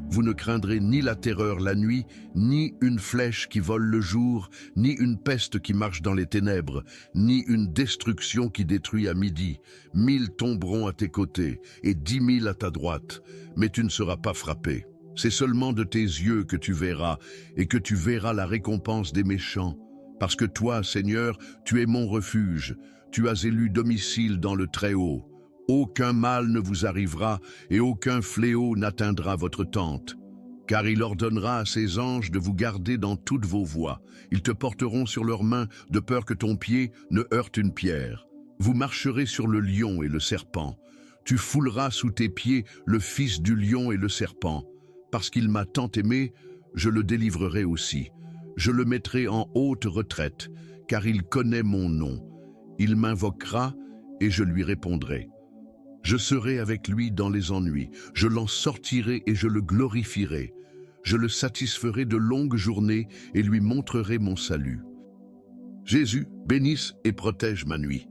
A: Vous ne craindrez ni la terreur la nuit, ni une flèche qui vole le jour, ni une peste qui marche dans les ténèbres, ni une destruction qui détruit à midi. 1000 tomberont à tes côtés et 10 000 à ta droite, mais tu ne seras pas frappé. C'est seulement de tes yeux que tu verras, et que tu verras la récompense des méchants. Parce que toi, Seigneur, tu es mon refuge, tu as élu domicile dans le Très-Haut. Aucun mal ne vous arrivera et aucun fléau n'atteindra votre tente. Car il ordonnera à ses anges de vous garder dans toutes vos voies. Ils te porteront sur leurs mains de peur que ton pied ne heurte une pierre. Vous marcherez sur le lion et le serpent. Tu fouleras sous tes pieds le fils du lion et le serpent. Parce qu'il m'a tant aimé, je le délivrerai aussi. Je le mettrai en haute retraite, car il connaît mon nom. Il m'invoquera et je lui répondrai. Je serai avec lui dans les ennuis, je l'en sortirai et je le glorifierai. Je le satisferai de longues journées et lui montrerai mon salut. Jésus, bénisse et protège ma nuit.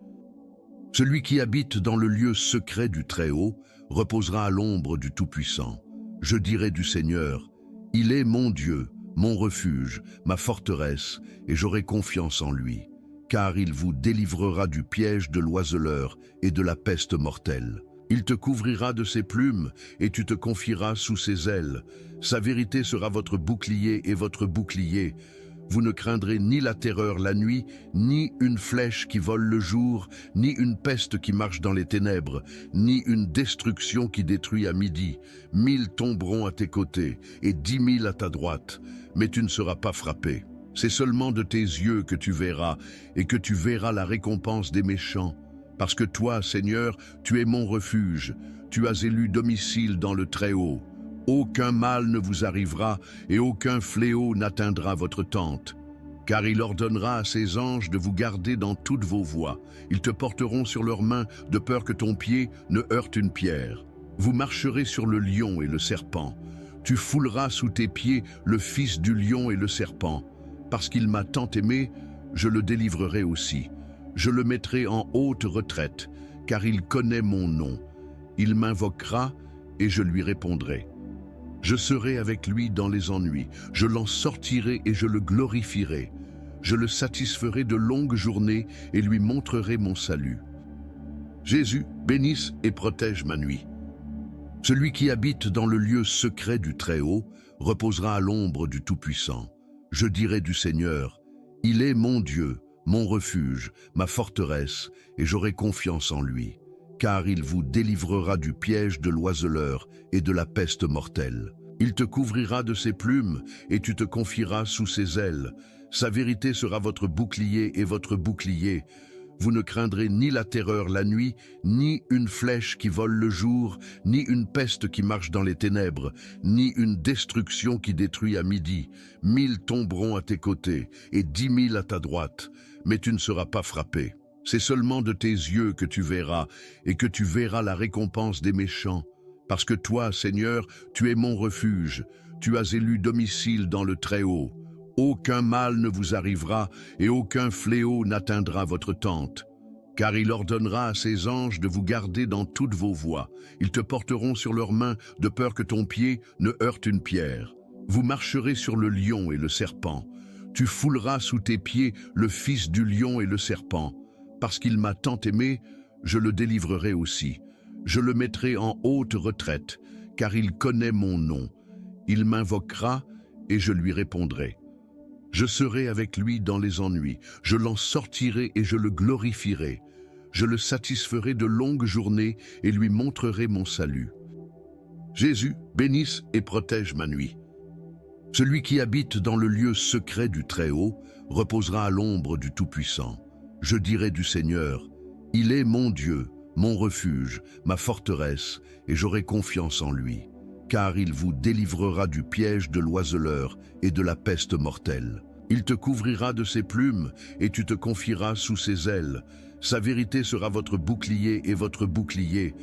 A: Celui qui habite dans le lieu secret du Très-Haut reposera à l'ombre du Tout-Puissant. Je dirai du Seigneur, il est mon Dieu, mon refuge, ma forteresse, et j'aurai confiance en lui. Car il vous délivrera du piège de l'oiseleur et de la peste mortelle. Il te couvrira de ses plumes et tu te confieras sous ses ailes. Sa vérité sera votre bouclier et votre bouclier. Vous ne craindrez ni la terreur la nuit, ni une flèche qui vole le jour, ni une peste qui marche dans les ténèbres, ni une destruction qui détruit à midi. 1000 tomberont à tes côtés et 10 000 à ta droite, mais tu ne seras pas frappé. C'est seulement de tes yeux que tu verras, et que tu verras la récompense des méchants. Parce que toi, Seigneur, tu es mon refuge, tu as élu domicile dans le Très-Haut. Aucun mal ne vous arrivera, et aucun fléau n'atteindra votre tente. Car il ordonnera à ses anges de vous garder dans toutes vos voies. Ils te porteront sur leurs mains, de peur que ton pied ne heurte une pierre. Vous marcherez sur le lion et le serpent. Tu fouleras sous tes pieds le fils du lion et le serpent. Parce qu'il m'a tant aimé, je le délivrerai aussi. Je le mettrai en haute retraite, car il connaît mon nom. Il m'invoquera et je lui répondrai. Je serai avec lui dans les ennuis, je l'en sortirai et je le glorifierai. Je le satisferai de longues journées et lui montrerai mon salut. Jésus, bénisse et protège ma nuit. Celui qui habite dans le lieu secret du Très-Haut reposera à l'ombre du Tout-Puissant. Je dirai du Seigneur, il est mon Dieu, mon refuge, ma forteresse, et j'aurai confiance en lui. Car il vous délivrera du piège de l'oiseleur et de la peste mortelle. Il te couvrira de ses plumes et tu te confieras sous ses ailes. Sa vérité sera votre bouclier et votre bouclier. Vous ne craindrez ni la terreur la nuit, ni une flèche qui vole le jour, ni une peste qui marche dans les ténèbres, ni une destruction qui détruit à midi. 1000 tomberont à tes côtés et 10 000 à ta droite, mais tu ne seras pas frappé. C'est seulement de tes yeux que tu verras, et que tu verras la récompense des méchants. Parce que toi, Seigneur, tu es mon refuge, tu as élu domicile dans le Très-Haut. Aucun mal ne vous arrivera et aucun fléau n'atteindra votre tente. Car il ordonnera à ses anges de vous garder dans toutes vos voies. Ils te porteront sur leurs mains de peur que ton pied ne heurte une pierre. Vous marcherez sur le lion et le serpent. Tu fouleras sous tes pieds le fils du lion et le serpent. Parce qu'il m'a tant aimé, je le délivrerai aussi. Je le mettrai en haute retraite, car il connaît mon nom. Il m'invoquera et je lui répondrai. Je serai avec lui dans les ennuis, je l'en sortirai et je le glorifierai. Je le satisferai de longues journées et lui montrerai mon salut. Jésus, bénisse et protège ma nuit. Celui qui habite dans le lieu secret du Très-Haut reposera à l'ombre du Tout-Puissant. Je dirai du Seigneur, il est mon Dieu, mon refuge, ma forteresse, et j'aurai confiance en lui. Car il vous délivrera du piège de l'oiseleur et de la peste mortelle. Il te couvrira de ses plumes et tu te confieras sous ses ailes. Sa vérité sera votre bouclier et votre bouclier.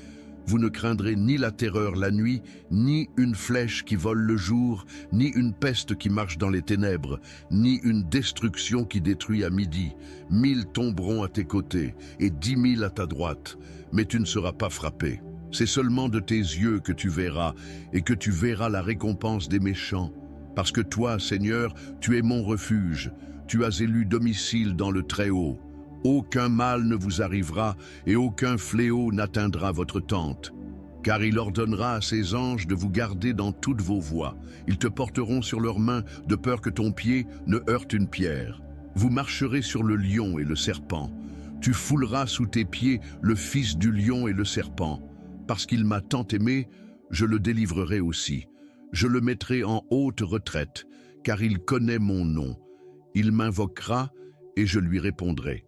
A: Vous ne craindrez ni la terreur la nuit, ni une flèche qui vole le jour, ni une peste qui marche dans les ténèbres, ni une destruction qui détruit à midi. 1000 tomberont à tes côtés et 10 000 à ta droite, mais tu ne seras pas frappé. C'est seulement de tes yeux que tu verras, et que tu verras la récompense des méchants. Parce que toi, Seigneur, tu es mon refuge, tu as élu domicile dans le Très-Haut. Aucun mal ne vous arrivera, et aucun fléau n'atteindra votre tente. Car il ordonnera à ses anges de vous garder dans toutes vos voies. Ils te porteront sur leurs mains, de peur que ton pied ne heurte une pierre. Vous marcherez sur le lion et le serpent. Tu fouleras sous tes pieds le fils du lion et le serpent. Parce qu'il m'a tant aimé, je le délivrerai aussi. Je le mettrai en haute retraite, car il connaît mon nom. Il m'invoquera et je lui répondrai.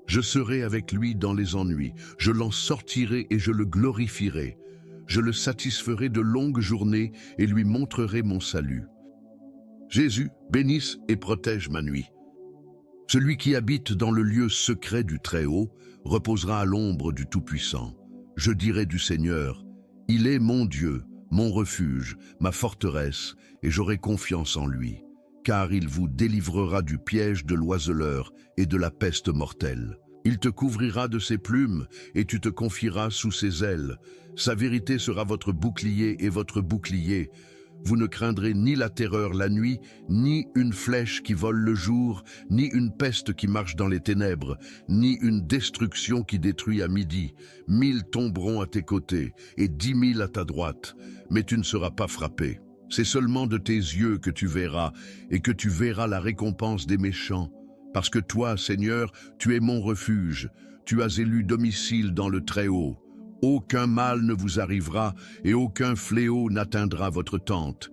A: Je serai avec lui dans les ennuis, je l'en sortirai et je le glorifierai. Je le satisferai de longues journées et lui montrerai mon salut. Jésus, bénisse et protège ma nuit. Celui qui habite dans le lieu secret du Très-Haut reposera à l'ombre du Tout-Puissant. Je dirai du Seigneur, il est mon Dieu, mon refuge, ma forteresse, et j'aurai confiance en lui. Car il vous délivrera du piège de l'oiseleur et de la peste mortelle. Il te couvrira de ses plumes, et tu te confieras sous ses ailes. Sa vérité sera votre bouclier et votre bouclier. Vous ne craindrez ni la terreur la nuit, ni une flèche qui vole le jour, ni une peste qui marche dans les ténèbres, ni une destruction qui détruit à midi. 1000 tomberont à tes côtés, et 10 000 à ta droite, mais tu ne seras pas frappé. C'est seulement de tes yeux que tu verras, et que tu verras la récompense des méchants. Parce que toi, Seigneur, tu es mon refuge, tu as élu domicile dans le Très-Haut. Aucun mal ne vous arrivera, et aucun fléau n'atteindra votre tente.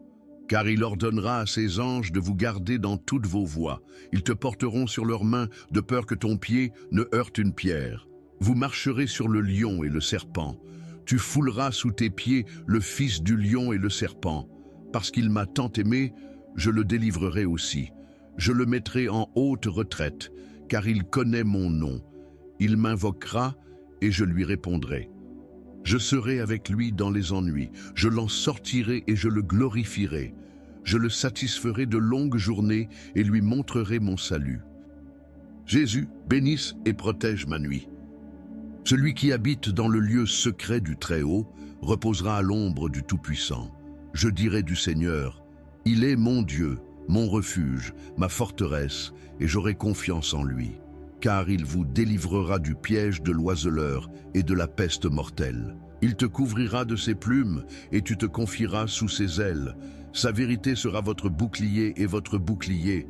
A: Car il ordonnera à ses anges de vous garder dans toutes vos voies. Ils te porteront sur leurs mains, de peur que ton pied ne heurte une pierre. Vous marcherez sur le lion et le serpent. Tu fouleras sous tes pieds le fils du lion et le serpent. Parce qu'il m'a tant aimé, je le délivrerai aussi. Je le mettrai en haute retraite, car il connaît mon nom. Il m'invoquera et je lui répondrai. Je serai avec lui dans les ennuis, je l'en sortirai et je le glorifierai. Je le satisferai de longues journées et lui montrerai mon salut. Jésus, bénisse et protège ma nuit. Celui qui habite dans le lieu secret du Très-Haut reposera à l'ombre du Tout-Puissant. Je dirai du Seigneur, il est mon Dieu, mon refuge, ma forteresse, et j'aurai confiance en lui. Car il vous délivrera du piège de l'oiseleur et de la peste mortelle. Il te couvrira de ses plumes, et tu te confieras sous ses ailes. Sa vérité sera votre bouclier et votre bouclier.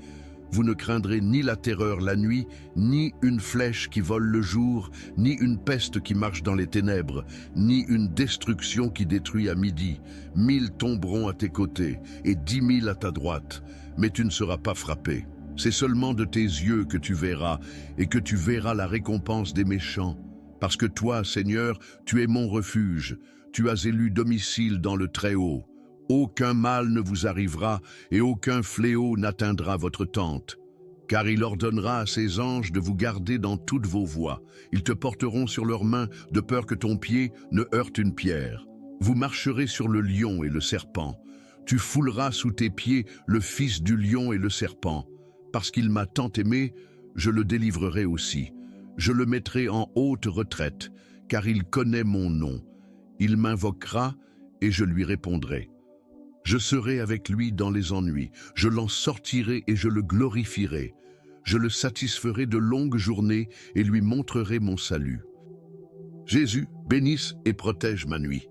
A: Vous ne craindrez ni la terreur la nuit, ni une flèche qui vole le jour, ni une peste qui marche dans les ténèbres, ni une destruction qui détruit à midi. 1000 tomberont à tes côtés, et 10 000 à ta droite, mais tu ne seras pas frappé. C'est seulement de tes yeux que tu verras, et que tu verras la récompense des méchants. Parce que toi, Seigneur, tu es mon refuge, tu as élu domicile dans le Très-Haut. Aucun mal ne vous arrivera, et aucun fléau n'atteindra votre tente. Car il ordonnera à ses anges de vous garder dans toutes vos voies. Ils te porteront sur leurs mains, de peur que ton pied ne heurte une pierre. Vous marcherez sur le lion et le serpent. Tu fouleras sous tes pieds le fils du lion et le serpent. Parce qu'il m'a tant aimé, je le délivrerai aussi. Je le mettrai en haute retraite, car il connaît mon nom. Il m'invoquera et je lui répondrai. Je serai avec lui dans les ennuis, je l'en sortirai et je le glorifierai. Je le satisferai de longues journées et lui montrerai mon salut. Jésus, bénisse et protège ma nuit.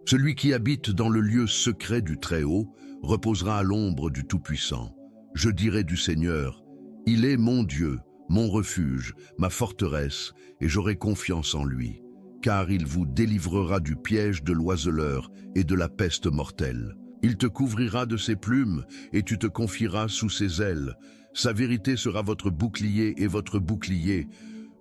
A: Celui qui habite dans le lieu secret du Très-Haut reposera à l'ombre du Tout-Puissant. Je dirai du Seigneur, il est mon Dieu, mon refuge, ma forteresse, et j'aurai confiance en lui. Car il vous délivrera du piège de l'oiseleur et de la peste mortelle. Il te couvrira de ses plumes, et tu te confieras sous ses ailes. Sa vérité sera votre bouclier et votre bouclier.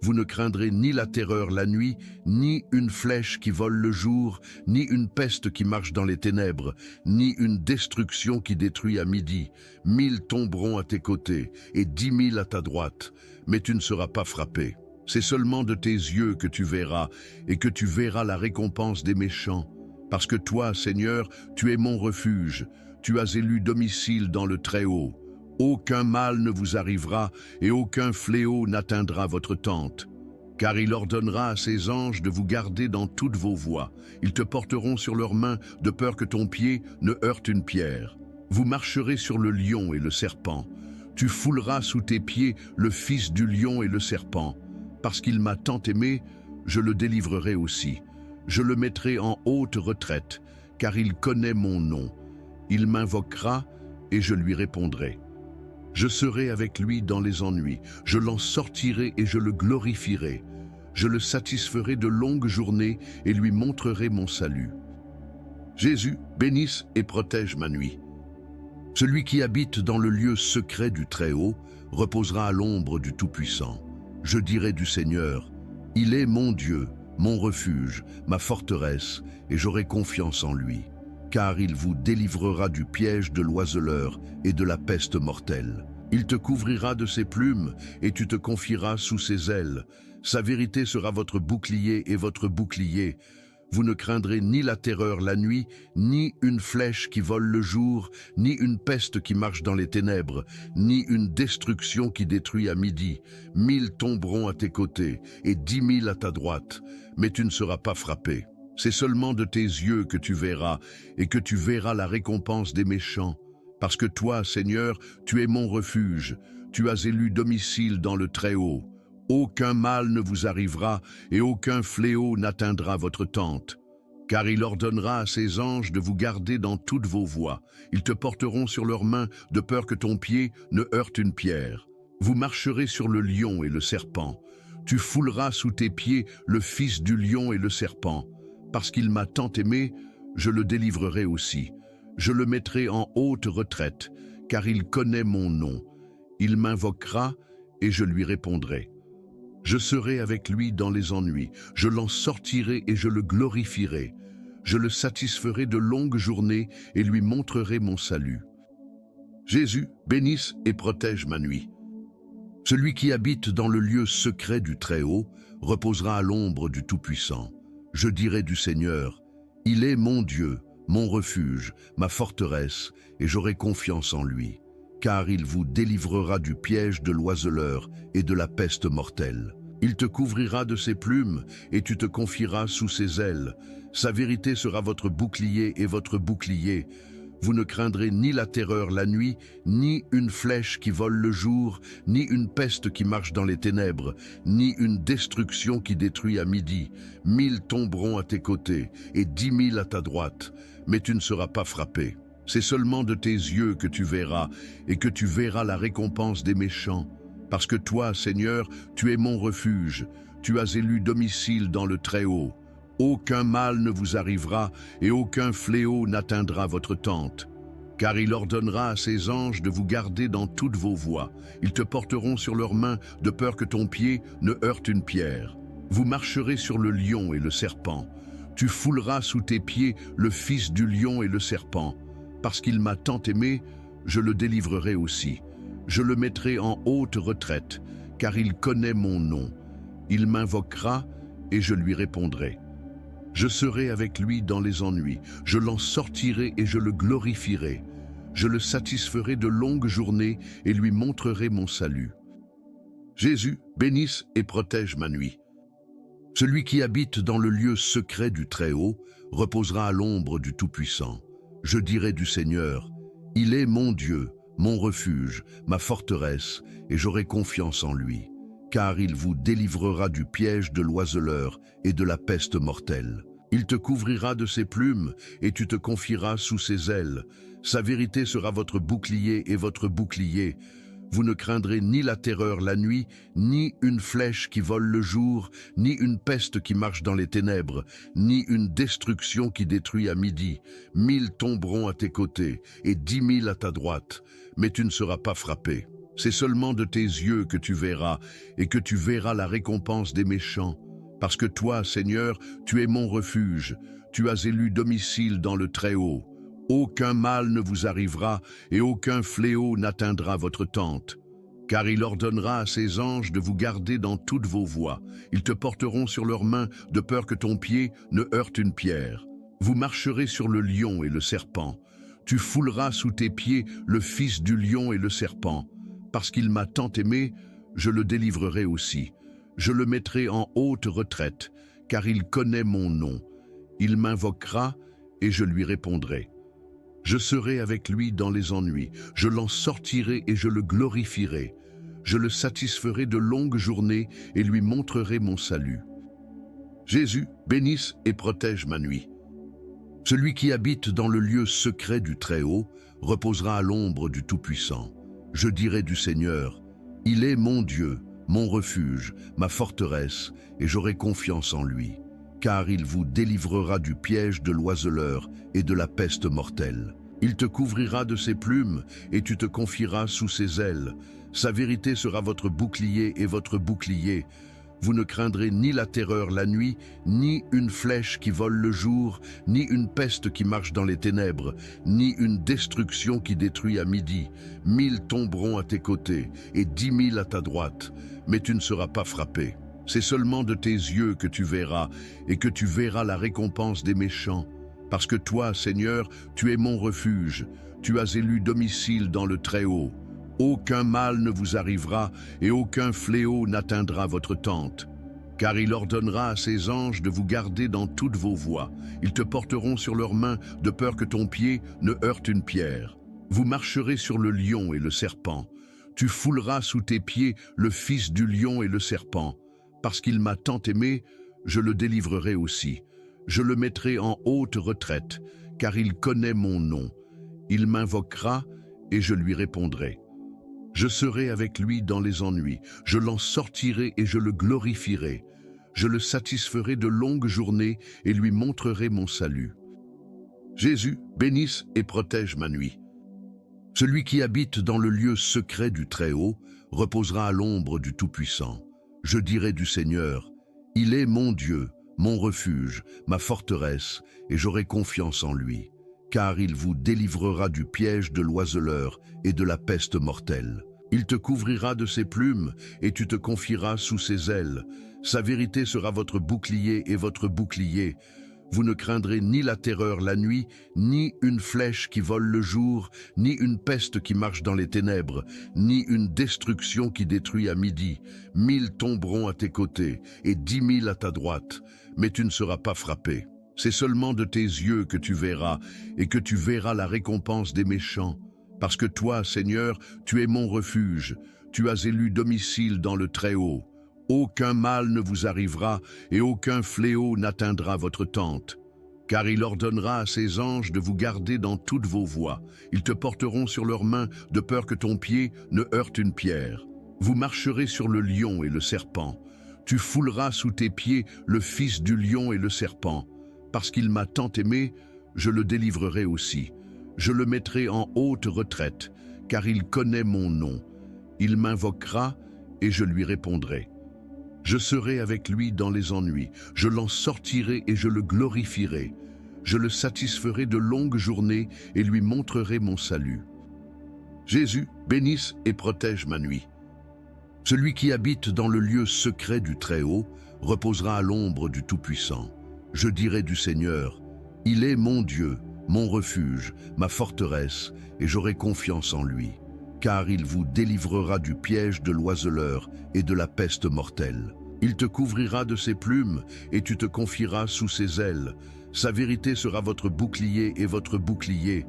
A: Vous ne craindrez ni la terreur la nuit, ni une flèche qui vole le jour, ni une peste qui marche dans les ténèbres, ni une destruction qui détruit à midi. 1000 tomberont à tes côtés, et 10 000 à ta droite, mais tu ne seras pas frappé. C'est seulement de tes yeux que tu verras, et que tu verras la récompense des méchants. Parce que toi, Seigneur, tu es mon refuge, tu as élu domicile dans le Très-Haut. Aucun mal ne vous arrivera, et aucun fléau n'atteindra votre tente. Car il ordonnera à ses anges de vous garder dans toutes vos voies. Ils te porteront sur leurs mains, de peur que ton pied ne heurte une pierre. Vous marcherez sur le lion et le serpent. Tu fouleras sous tes pieds le fils du lion et le serpent. Parce qu'il m'a tant aimé, je le délivrerai aussi. Je le mettrai en haute retraite, car il connaît mon nom. Il m'invoquera et je lui répondrai. Je serai avec lui dans les ennuis, je l'en sortirai et je le glorifierai. Je le satisferai de longues journées et lui montrerai mon salut. Jésus, bénisse et protège ma nuit. Celui qui habite dans le lieu secret du Très-Haut reposera à l'ombre du Tout-Puissant. Je dirai du Seigneur, il est mon Dieu, mon refuge, ma forteresse, et j'aurai confiance en lui. Car il vous délivrera du piège de l'oiseleur et de la peste mortelle. Il te couvrira de ses plumes et tu te confieras sous ses ailes. Sa vérité sera votre bouclier et votre bouclier. Vous ne craindrez ni la terreur la nuit, ni une flèche qui vole le jour, ni une peste qui marche dans les ténèbres, ni une destruction qui détruit à midi. 1000 tomberont à tes côtés et 10 000 à ta droite, mais tu ne seras pas frappé. C'est seulement de tes yeux que tu verras, et que tu verras la récompense des méchants. Parce que toi, Seigneur, tu es mon refuge, tu as élu domicile dans le Très-Haut. Aucun mal ne vous arrivera, et aucun fléau n'atteindra votre tente. Car il ordonnera à ses anges de vous garder dans toutes vos voies. Ils te porteront sur leurs mains, de peur que ton pied ne heurte une pierre. Vous marcherez sur le lion et le serpent. Tu fouleras sous tes pieds le fils du lion et le serpent. Parce qu'il m'a tant aimé, je le délivrerai aussi. Je le mettrai en haute retraite, car il connaît mon nom. Il m'invoquera et je lui répondrai. Je serai avec lui dans les ennuis, je l'en sortirai et je le glorifierai. Je le satisferai de longues journées et lui montrerai mon salut. Jésus, bénisse et protège ma nuit. Celui qui habite dans le lieu secret du Très-Haut reposera à l'ombre du Tout-Puissant. Je dirai du Seigneur, il est mon Dieu, mon refuge, ma forteresse, et j'aurai confiance en lui. Car il vous délivrera du piège de l'oiseleur et de la peste mortelle. Il te couvrira de ses plumes et tu te confieras sous ses ailes. Sa vérité sera votre bouclier et votre bouclier. Vous ne craindrez ni la terreur la nuit, ni une flèche qui vole le jour, ni une peste qui marche dans les ténèbres, ni une destruction qui détruit à midi. 1000 tomberont à tes côtés et 10 000 à ta droite, mais tu ne seras pas frappé. C'est seulement de tes yeux que tu verras, et que tu verras la récompense des méchants. Parce que toi, Seigneur, tu es mon refuge, tu as élu domicile dans le Très-Haut. Aucun mal ne vous arrivera et aucun fléau n'atteindra votre tente. Car il ordonnera à ses anges de vous garder dans toutes vos voies. Ils te porteront sur leurs mains, de peur que ton pied ne heurte une pierre. Vous marcherez sur le lion et le serpent. Tu fouleras sous tes pieds le fils du lion et le serpent. Parce qu'il m'a tant aimé, je le délivrerai aussi. Je le mettrai en haute retraite, car il connaît mon nom. Il m'invoquera et je lui répondrai. Je serai avec lui dans les ennuis, je l'en sortirai et je le glorifierai. Je le satisferai de longues journées et lui montrerai mon salut. Jésus, bénisse et protège ma nuit. Celui qui habite dans le lieu secret du Très-Haut reposera à l'ombre du Tout-Puissant. Je dirai du Seigneur, il est mon Dieu, mon refuge, ma forteresse, et j'aurai confiance en lui. Car il vous délivrera du piège de l'oiseleur et de la peste mortelle. Il te couvrira de ses plumes et tu te confieras sous ses ailes. Sa vérité sera votre bouclier et votre bouclier. Vous ne craindrez ni la terreur la nuit, ni une flèche qui vole le jour, ni une peste qui marche dans les ténèbres, ni une destruction qui détruit à midi. 1000 tomberont à tes côtés et 10 000 à ta droite, mais tu ne seras pas frappé. C'est seulement de tes yeux que tu verras, et que tu verras la récompense des méchants. Parce que toi, Seigneur, tu es mon refuge, tu as élu domicile dans le Très-Haut. Aucun mal ne vous arrivera, et aucun fléau n'atteindra votre tente. Car il ordonnera à ses anges de vous garder dans toutes vos voies. Ils te porteront sur leurs mains, de peur que ton pied ne heurte une pierre. Vous marcherez sur le lion et le serpent. Tu fouleras sous tes pieds le fils du lion et le serpent. Parce qu'il m'a tant aimé, je le délivrerai aussi. Je le mettrai en haute retraite, car il connaît mon nom. Il m'invoquera et je lui répondrai. Je serai avec lui dans les ennuis, je l'en sortirai et je le glorifierai. Je le satisferai de longues journées et lui montrerai mon salut. Jésus, bénisse et protège ma nuit. Celui qui habite dans le lieu secret du Très-Haut reposera à l'ombre du Tout-Puissant. Je dirai du Seigneur, il est mon Dieu, mon refuge, ma forteresse, et j'aurai confiance en lui, car il vous délivrera du piège de l'oiseleur et de la peste mortelle. Il te couvrira de ses plumes et tu te confieras sous ses ailes. Sa vérité sera votre bouclier et votre bouclier. Vous ne craindrez ni la terreur la nuit, ni une flèche qui vole le jour, ni une peste qui marche dans les ténèbres, ni une destruction qui détruit à midi. 1000 tomberont à tes côtés et 10 000 à ta droite, mais tu ne seras pas frappé. C'est seulement de tes yeux que tu verras, et que tu verras la récompense des méchants. Parce que toi, Seigneur, tu es mon refuge, tu as élu domicile dans le Très-Haut. Aucun mal ne vous arrivera et aucun fléau n'atteindra votre tente. Car il ordonnera à ses anges de vous garder dans toutes vos voies. Ils te porteront sur leurs mains de peur que ton pied ne heurte une pierre. Vous marcherez sur le lion et le serpent. Tu fouleras sous tes pieds le fils du lion et le serpent. Parce qu'il m'a tant aimé, je le délivrerai aussi. Je le mettrai en haute retraite, car il connaît mon nom. Il m'invoquera et je lui répondrai. Je serai avec lui dans les ennuis, je l'en sortirai et je le glorifierai. Je le satisferai de longues journées et lui montrerai mon salut. Jésus, bénisse et protège ma nuit. Celui qui habite dans le lieu secret du Très-Haut reposera à l'ombre du Tout-Puissant. Je dirai du Seigneur, il est mon Dieu, mon refuge, ma forteresse, et j'aurai confiance en lui. Car il vous délivrera du piège de l'oiseleur et de la peste mortelle. Il te couvrira de ses plumes et tu te confieras sous ses ailes. Sa vérité sera votre bouclier et votre bouclier. Vous ne craindrez ni la terreur la nuit, ni une flèche qui vole le jour, ni une peste qui marche dans les ténèbres, ni une destruction qui détruit à midi. 1000 tomberont à tes côtés et 10 000 à ta droite, mais tu ne seras pas frappé. C'est seulement de tes yeux que tu verras, et que tu verras la récompense des méchants. Parce que toi, Seigneur, tu es mon refuge, tu as élu domicile dans le Très-Haut. Aucun mal ne vous arrivera, et aucun fléau n'atteindra votre tente. Car il ordonnera à ses anges de vous garder dans toutes vos voies. Ils te porteront sur leurs mains, de peur que ton pied ne heurte une pierre. Vous marcherez sur le lion et le serpent. Tu fouleras sous tes pieds le fils du lion et le serpent. Parce qu'il m'a tant aimé, je le délivrerai aussi. Je le mettrai en haute retraite, car il connaît mon nom. Il m'invoquera et je lui répondrai. Je serai avec lui dans les ennuis, je l'en sortirai et je le glorifierai. Je le satisferai de longues journées et lui montrerai mon salut. Jésus, bénisse et protège ma nuit. Celui qui habite dans le lieu secret du Très-Haut reposera à l'ombre du Tout-Puissant. Je dirai du Seigneur, il est mon Dieu, mon refuge, ma forteresse, et j'aurai confiance en lui. Car il vous délivrera du piège de l'oiseleur et de la peste mortelle. Il te couvrira de ses plumes et tu te confieras sous ses ailes. Sa vérité sera votre bouclier et votre bouclier.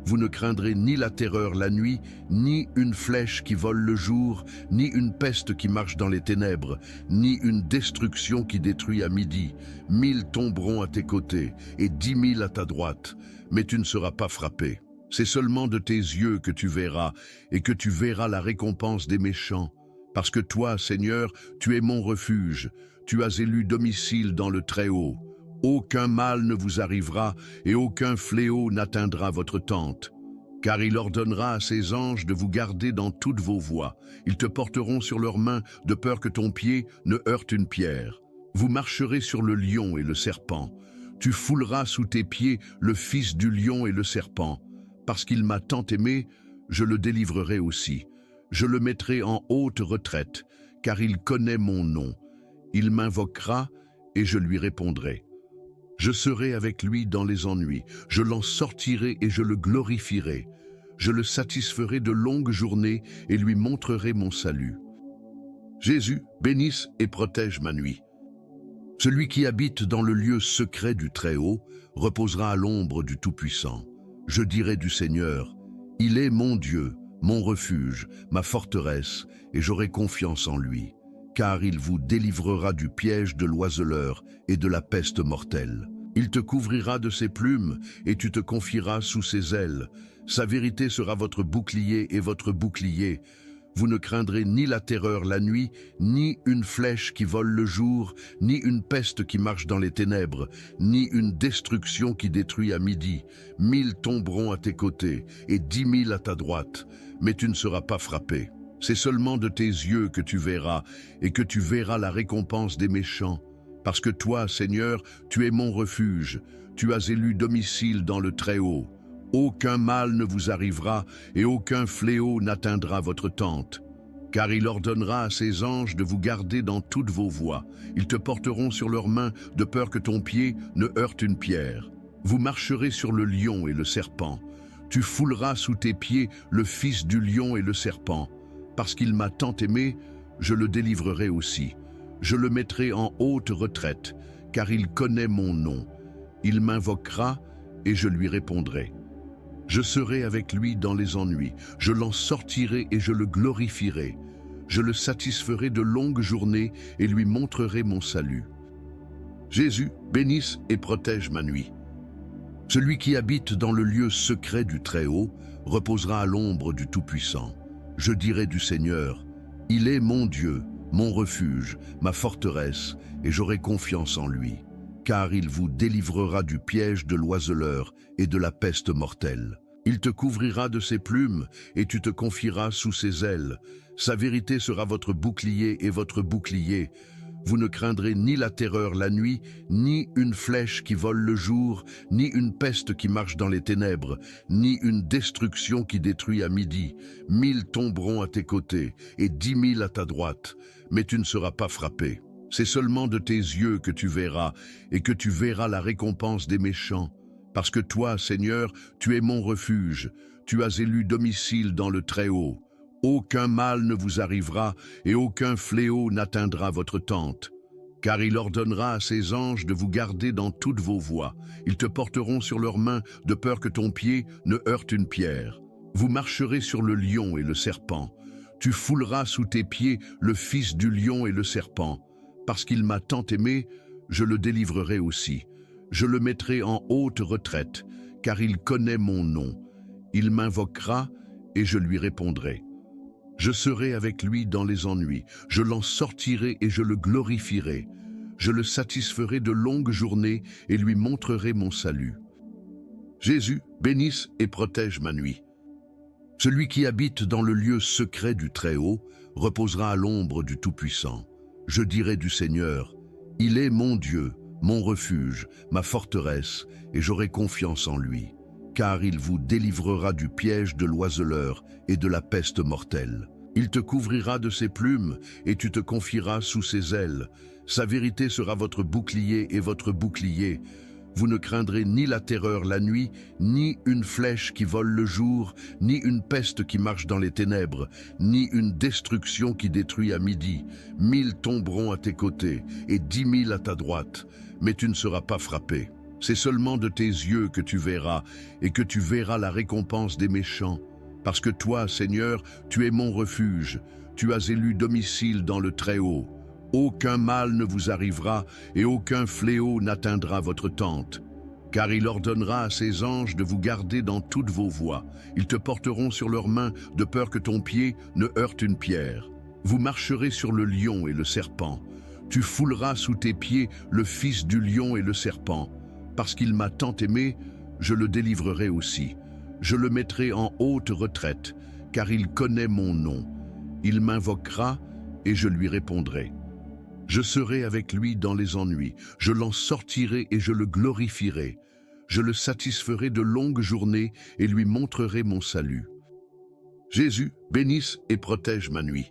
A: Vous ne craindrez ni la terreur la nuit, ni une flèche qui vole le jour, ni une peste qui marche dans les ténèbres, ni une destruction qui détruit à midi. 1000 tomberont à tes côtés et 10 000 à ta droite, mais tu ne seras pas frappé. C'est seulement de tes yeux que tu verras, et que tu verras la récompense des méchants. Parce que toi, Seigneur, tu es mon refuge, tu as élu domicile dans le Très-Haut. Aucun mal ne vous arrivera et aucun fléau n'atteindra votre tente. Car il ordonnera à ses anges de vous garder dans toutes vos voies. Ils te porteront sur leurs mains de peur que ton pied ne heurte une pierre. Vous marcherez sur le lion et le serpent. Tu fouleras sous tes pieds le fils du lion et le serpent. Parce qu'il m'a tant aimé, je le délivrerai aussi. Je le mettrai en haute retraite, car il connaît mon nom. Il m'invoquera et je lui répondrai. Je serai avec lui dans les ennuis, je l'en sortirai et je le glorifierai. Je le satisferai de longues journées et lui montrerai mon salut. Jésus, bénisse et protège ma nuit. Celui qui habite dans le lieu secret du Très-Haut reposera à l'ombre du Tout-Puissant. Je dirai du Seigneur, il est mon Dieu, mon refuge, ma forteresse, et j'aurai confiance en lui, car il vous délivrera du piège de l'oiseleur et de la peste mortelle. Il te couvrira de ses plumes, et tu te confieras sous ses ailes. Sa vérité sera votre bouclier et votre bouclier. Vous ne craindrez ni la terreur la nuit, ni une flèche qui vole le jour, ni une peste qui marche dans les ténèbres, ni une destruction qui détruit à midi. 1000 tomberont à tes côtés, et 10 000 à ta droite, mais tu ne seras pas frappé. C'est seulement de tes yeux que tu verras, et que tu verras la récompense des méchants. Parce que toi, Seigneur, tu es mon refuge, tu as élu domicile dans le Très-Haut. Aucun mal ne vous arrivera et aucun fléau n'atteindra votre tente. Car il ordonnera à ses anges de vous garder dans toutes vos voies. Ils te porteront sur leurs mains de peur que ton pied ne heurte une pierre. Vous marcherez sur le lion et le serpent. Tu fouleras sous tes pieds le fils du lion et le serpent. Parce qu'il m'a tant aimé, je le délivrerai aussi. Je le mettrai en haute retraite, car il connaît mon nom. Il m'invoquera et je lui répondrai. Je serai avec lui dans les ennuis, je l'en sortirai et je le glorifierai. Je le satisferai de longues journées et lui montrerai mon salut. Jésus, bénisse et protège ma nuit. Celui qui habite dans le lieu secret du Très-Haut reposera à l'ombre du Tout-Puissant. Je dirai du Seigneur, il est mon Dieu, mon refuge, ma forteresse, et j'aurai confiance en lui. Car il vous délivrera du piège de l'oiseleur et de la peste mortelle. Il te couvrira de ses plumes, et tu te confieras sous ses ailes. Sa vérité sera votre bouclier et votre bouclier. Vous ne craindrez ni la terreur la nuit, ni une flèche qui vole le jour, ni une peste qui marche dans les ténèbres, ni une destruction qui détruit à midi. 1000 tomberont à tes côtés, et 10 000 à ta droite, mais tu ne seras pas frappé. C'est seulement de tes yeux que tu verras, et que tu verras la récompense des méchants. Parce que toi, Seigneur, tu es mon refuge, tu as élu domicile dans le Très-Haut. Aucun mal ne vous arrivera, et aucun fléau n'atteindra votre tente. Car il ordonnera à ses anges de vous garder dans toutes vos voies. Ils te porteront sur leurs mains, de peur que ton pied ne heurte une pierre. Vous marcherez sur le lion et le serpent. Tu fouleras sous tes pieds le fils du lion et le serpent. Parce qu'il m'a tant aimé, je le délivrerai aussi. Je le mettrai en haute retraite, car il connaît mon nom. Il m'invoquera et je lui répondrai. Je serai avec lui dans les ennuis, je l'en sortirai et je le glorifierai. Je le satisferai de longues journées et lui montrerai mon salut. Jésus, bénisse et protège ma nuit. Celui qui habite dans le lieu secret du Très-Haut reposera à l'ombre du Tout-Puissant. Je dirai du Seigneur, il est mon Dieu, mon refuge, ma forteresse, et j'aurai confiance en lui, car il vous délivrera du piège de l'oiseleur et de la peste mortelle. Il te couvrira de ses plumes, et tu te confieras sous ses ailes. Sa vérité sera votre bouclier et votre bouclier. Vous ne craindrez ni la terreur la nuit, ni une flèche qui vole le jour, ni une peste qui marche dans les ténèbres, ni une destruction qui détruit à midi. 1000 tomberont à tes côtés, et 10 000 à ta droite, mais tu ne seras pas frappé. C'est seulement de tes yeux que tu verras, et que tu verras la récompense des méchants. Parce que toi, Seigneur, tu es mon refuge, tu as élu domicile dans le Très-Haut. Aucun mal ne vous arrivera et aucun fléau n'atteindra votre tente. Car il ordonnera à ses anges de vous garder dans toutes vos voies. Ils te porteront sur leurs mains de peur que ton pied ne heurte une pierre. Vous marcherez sur le lion et le serpent. Tu fouleras sous tes pieds le fils du lion et le serpent. Parce qu'il m'a tant aimé, je le délivrerai aussi. Je le mettrai en haute retraite, car il connaît mon nom. Il m'invoquera et je lui répondrai. Je serai avec lui dans les ennuis, je l'en sortirai et je le glorifierai. Je le satisferai de longues journées et lui montrerai mon salut. Jésus, bénisse et protège ma nuit.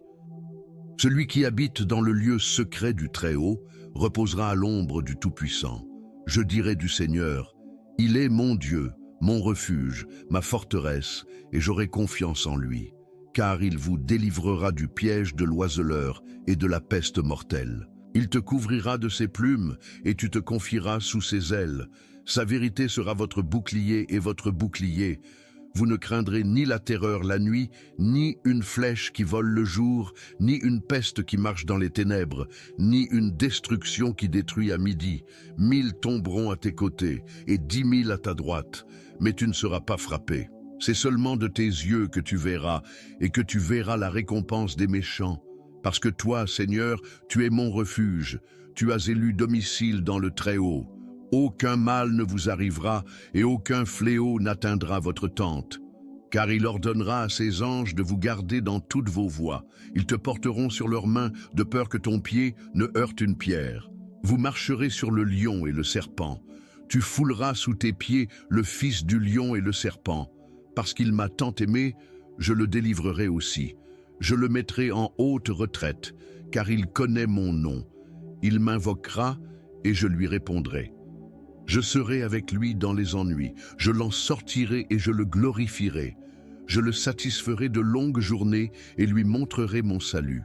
A: Celui qui habite dans le lieu secret du Très-Haut reposera à l'ombre du Tout-Puissant. Je dirai du Seigneur, il est mon Dieu, mon refuge, ma forteresse, et j'aurai confiance en lui. car il vous délivrera du piège de l'oiseleur et de la peste mortelle. Il te couvrira de ses plumes, et tu te confieras sous ses ailes. Sa vérité sera votre bouclier et votre bouclier. Vous ne craindrez ni la terreur la nuit, ni une flèche qui vole le jour, ni une peste qui marche dans les ténèbres, ni une destruction qui détruit à midi. 1000 tomberont à tes côtés, et 10 000 à ta droite, mais tu ne seras pas frappé. C'est seulement de tes yeux que tu verras, et que tu verras la récompense des méchants. Parce que toi, Seigneur, tu es mon refuge, tu as élu domicile dans le Très-Haut. Aucun mal ne vous arrivera et aucun fléau n'atteindra votre tente. Car il ordonnera à ses anges de vous garder dans toutes vos voies. Ils te porteront sur leurs mains de peur que ton pied ne heurte une pierre. Vous marcherez sur le lion et le serpent. Tu fouleras sous tes pieds le fils du lion et le serpent. Parce qu'il m'a tant aimé, je le délivrerai aussi. Je le mettrai en haute retraite, car il connaît mon nom. Il m'invoquera et je lui répondrai. Je serai avec lui dans les ennuis, je l'en sortirai et je le glorifierai. Je le satisferai de longues journées et lui montrerai mon salut.